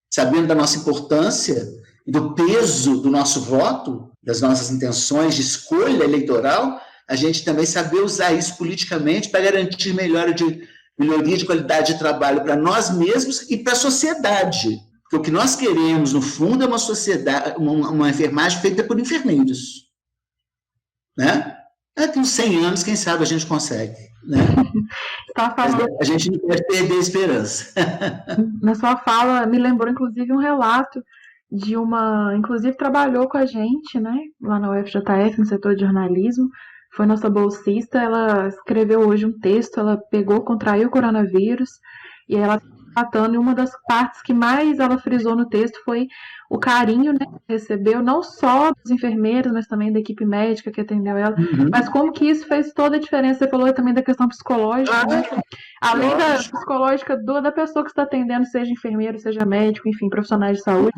S3: Sabendo da nossa importância e do peso do nosso voto, das nossas intenções de escolha eleitoral, a gente também saber usar isso politicamente para garantir melhoria de qualidade de trabalho para nós mesmos e para a sociedade. Porque o que nós queremos, no fundo, é uma sociedade, uma enfermagem feita por enfermeiros. Né? Daqui uns 100 anos, quem sabe a gente consegue. Né? A gente não pode perder a esperança.
S1: Na sua fala, me lembrou, inclusive, um relato de inclusive trabalhou com a gente, né, lá na UFJF, no setor de jornalismo, foi nossa bolsista, ela escreveu hoje um texto, ela contraiu o coronavírus, e ela tratando, e uma das partes que mais ela frisou no texto foi o carinho, né, que recebeu, não só dos enfermeiros, mas também da equipe médica que atendeu ela, mas como que isso fez toda a diferença. Você falou também da questão psicológica, né? Além da psicológica da pessoa que está atendendo, seja enfermeiro, seja médico, enfim, profissionais de saúde,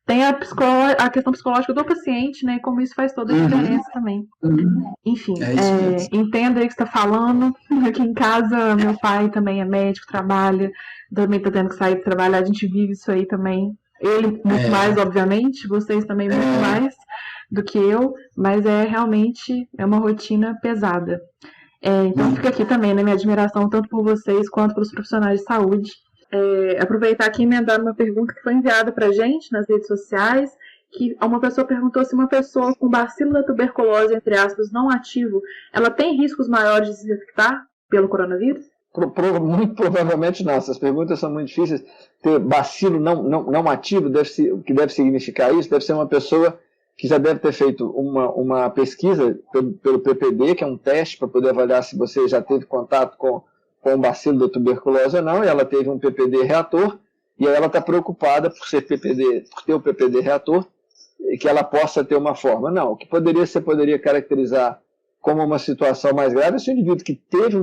S1: tem a questão psicológica do paciente, né? Como isso faz toda a diferença também. Enfim, entenda aí o que você está falando. Aqui em casa, meu pai também é médico, trabalha, também está tendo que sair para trabalhar, a gente vive isso aí também. Ele muito mais, obviamente, vocês também muito mais do que eu, mas realmente é uma rotina pesada. Então fica aqui também, né, minha admiração tanto por vocês quanto pelos profissionais de saúde. Aproveitar aqui e emendar uma pergunta que foi enviada para a gente nas redes sociais, que uma pessoa perguntou se uma pessoa com bacilo da tuberculose, entre aspas, não ativo, ela tem riscos maiores de se infectar pelo coronavírus?
S4: Muito provavelmente não. Essas perguntas são muito difíceis. Ter bacilo não ativo, o que deve significar isso? Deve ser uma pessoa que já deve ter feito uma pesquisa pelo PPD, que é um teste para poder avaliar se você já teve contato com o bacilo da tuberculose ou não, e ela teve um PPD reator, e aí ela está preocupada por ter o PPD reator, e que ela possa ter uma forma. Não, o que você poderia caracterizar como uma situação mais grave é se o indivíduo que teve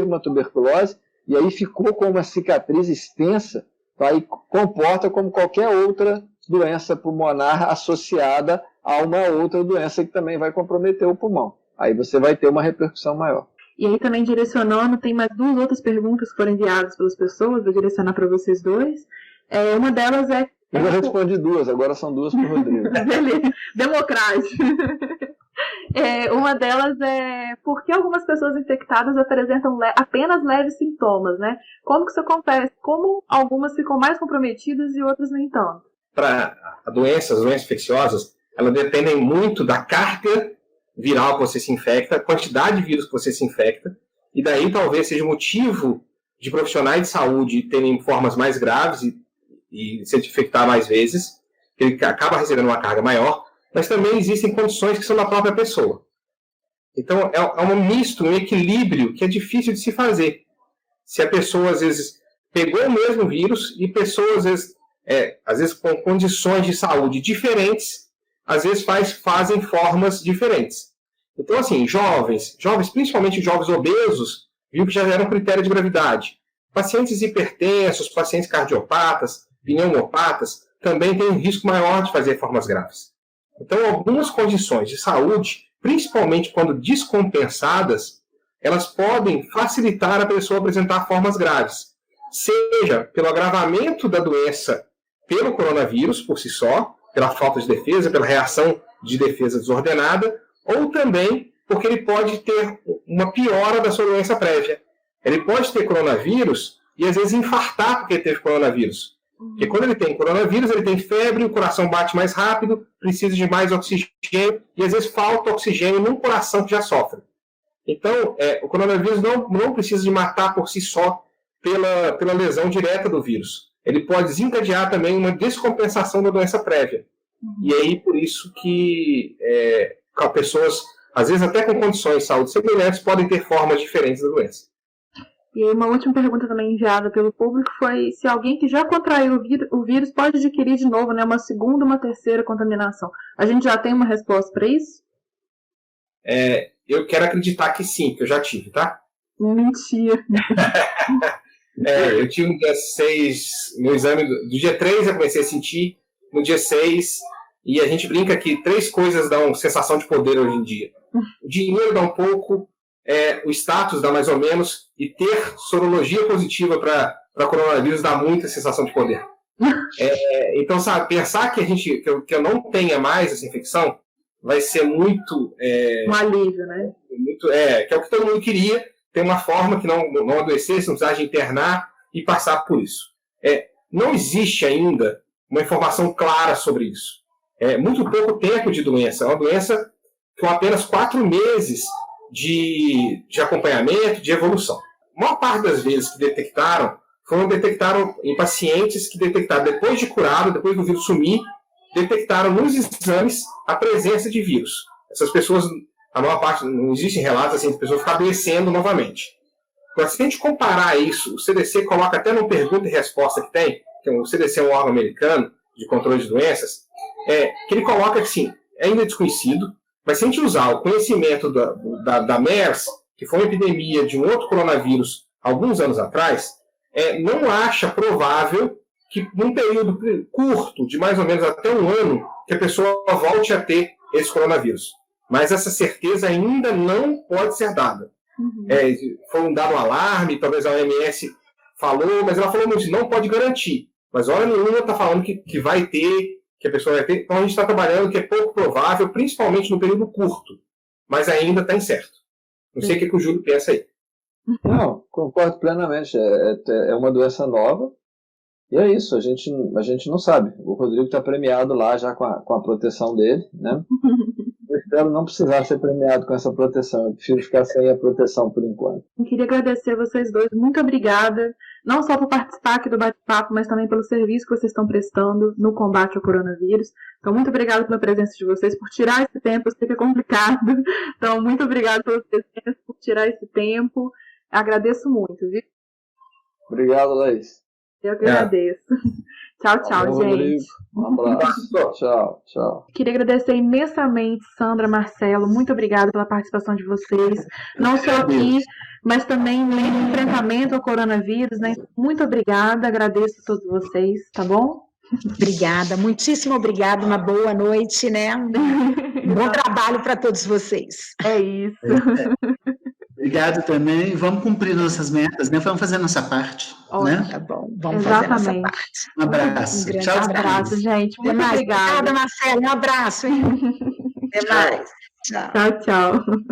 S4: uma tuberculose, e aí ficou com uma cicatriz extensa, aí comporta como qualquer outra doença pulmonar associada a uma outra doença que também vai comprometer o pulmão. Aí você vai ter uma repercussão maior.
S1: E aí também direcionando, tem mais 2 outras perguntas que foram enviadas pelas pessoas, vou direcionar para vocês dois. Uma delas
S4: Eu já respondi 2, agora são 2 para o Rodrigo.
S1: Beleza, democrático. Uma delas por que algumas pessoas infectadas apresentam apenas leves sintomas, né? Como que isso acontece? Como algumas ficam mais comprometidas e outras nem tanto?
S5: Para as doenças infecciosas, elas dependem muito da carga viral que você se infecta, a quantidade de vírus que você se infecta, e daí talvez seja motivo de profissionais de saúde terem formas mais graves e se infectar mais vezes, ele acaba recebendo uma carga maior, mas também existem condições que são da própria pessoa. Então, é um misto, um equilíbrio que é difícil de se fazer. Se a pessoa, às vezes, pegou o mesmo vírus e pessoas, às vezes com condições de saúde diferentes, às vezes fazem formas diferentes. Então, assim, jovens, principalmente jovens obesos, viu que já era um critério de gravidade. Pacientes hipertensos, pacientes cardiopatas, pneumopatas, também têm um risco maior de fazer formas graves. Então, algumas condições de saúde, principalmente quando descompensadas, elas podem facilitar a pessoa apresentar formas graves. Seja pelo agravamento da doença pelo coronavírus por si só, pela falta de defesa, pela reação de defesa desordenada, ou também porque ele pode ter uma piora da sua doença prévia. Ele pode ter coronavírus e às vezes infartar porque teve coronavírus. Porque quando ele tem coronavírus, ele tem febre, o coração bate mais rápido, precisa de mais oxigênio, e às vezes falta oxigênio num coração que já sofre. Então, o coronavírus não precisa de matar por si só pela lesão direta do vírus. Ele pode desencadear também uma descompensação da doença prévia. E aí, por isso que pessoas, às vezes até com condições de saúde semelhantes, podem ter formas diferentes da doença.
S1: E aí uma última pergunta também enviada pelo público foi se alguém que já contraiu o vírus pode adquirir de novo, né, uma segunda, uma terceira contaminação. A gente já tem uma resposta para isso?
S5: Eu quero acreditar que sim, que eu já tive, tá?
S1: Mentira.
S5: Eu tive no dia 6, no exame do dia 3 eu comecei a sentir, no dia 6, e a gente brinca que 3 coisas dão sensação de poder hoje em dia. O dinheiro dá um pouco, o status dá mais ou menos, e ter sorologia positiva para coronavírus dá muita sensação de poder. Então, sabe, pensar que eu não tenha mais essa infecção vai ser muito...
S1: um alívio, né?
S5: Que é o que todo mundo queria, ter uma forma que não adoecesse, não precisasse internar e passar por isso. Não existe ainda uma informação clara sobre isso. Muito pouco tempo de doença. É uma doença com apenas 4 meses de acompanhamento, de evolução. A maior parte das vezes que detectaram em pacientes que detectaram depois de curado, depois do vírus sumir, detectaram nos exames a presença de vírus. Essas pessoas, a maior parte, não existem relatos assim, de pessoas ficar adoecendo novamente. Agora, se a gente comparar isso, o CDC coloca até no pergunta e resposta que tem, que o CDC é um órgão americano de controle de doenças, que ele coloca que sim, é ainda desconhecido, mas se a gente usar o conhecimento da MERS, que foi uma epidemia de um outro coronavírus alguns anos atrás, não acha provável que num período curto, de mais ou menos até um ano, que a pessoa volte a ter esse coronavírus. Mas essa certeza ainda não pode ser dada. Foi um dado alarme, talvez a OMS falou, mas ela falou muito, não pode garantir. Mas hora nenhuma está falando que vai ter, que a pessoa vai ter. Então a gente está trabalhando que é pouco provável, principalmente no período curto. Mas ainda está incerto. Não sei o que o Júlio pensa aí.
S4: Não, concordo plenamente. É uma doença nova. E é isso, a gente não sabe. O Rodrigo está premiado lá já com a proteção dele, né? Eu espero não precisar ser premiado com essa proteção. Eu prefiro ficar sem a proteção por enquanto.
S1: Eu queria agradecer a vocês dois. Muito obrigada. Não só por participar aqui do bate-papo, mas também pelo serviço que vocês estão prestando no combate ao coronavírus. Então, muito obrigada pela presença de vocês, por tirar esse tempo. Eu sei que é complicado. Então, muito obrigada pela presença, por tirar esse tempo. Agradeço muito, viu?
S4: Obrigado, Laís.
S1: Eu que agradeço. Tchau, tchau,
S4: Valeu,
S1: gente.
S4: Rodrigo. Um abraço. Tchau, tchau.
S1: Queria agradecer imensamente, Sandra, Marcelo, muito obrigada pela participação de vocês, não só aqui, mas também no enfrentamento ao coronavírus, né? Muito obrigada, agradeço a todos vocês, tá bom?
S2: Obrigada, muitíssimo obrigada, uma boa noite, né? Um bom trabalho para todos vocês.
S1: É isso.
S3: Obrigado também. Vamos cumprir nossas metas, né? Vamos fazer a nossa parte. Né?
S2: Tá bom, vamos fazer a nossa parte.
S3: Um abraço.
S2: Um grande
S3: Tchau,
S1: abraço, gente. Muito obrigada.
S2: Obrigada, Marcelo. Um abraço, hein? Até mais.
S1: Tchau, tchau.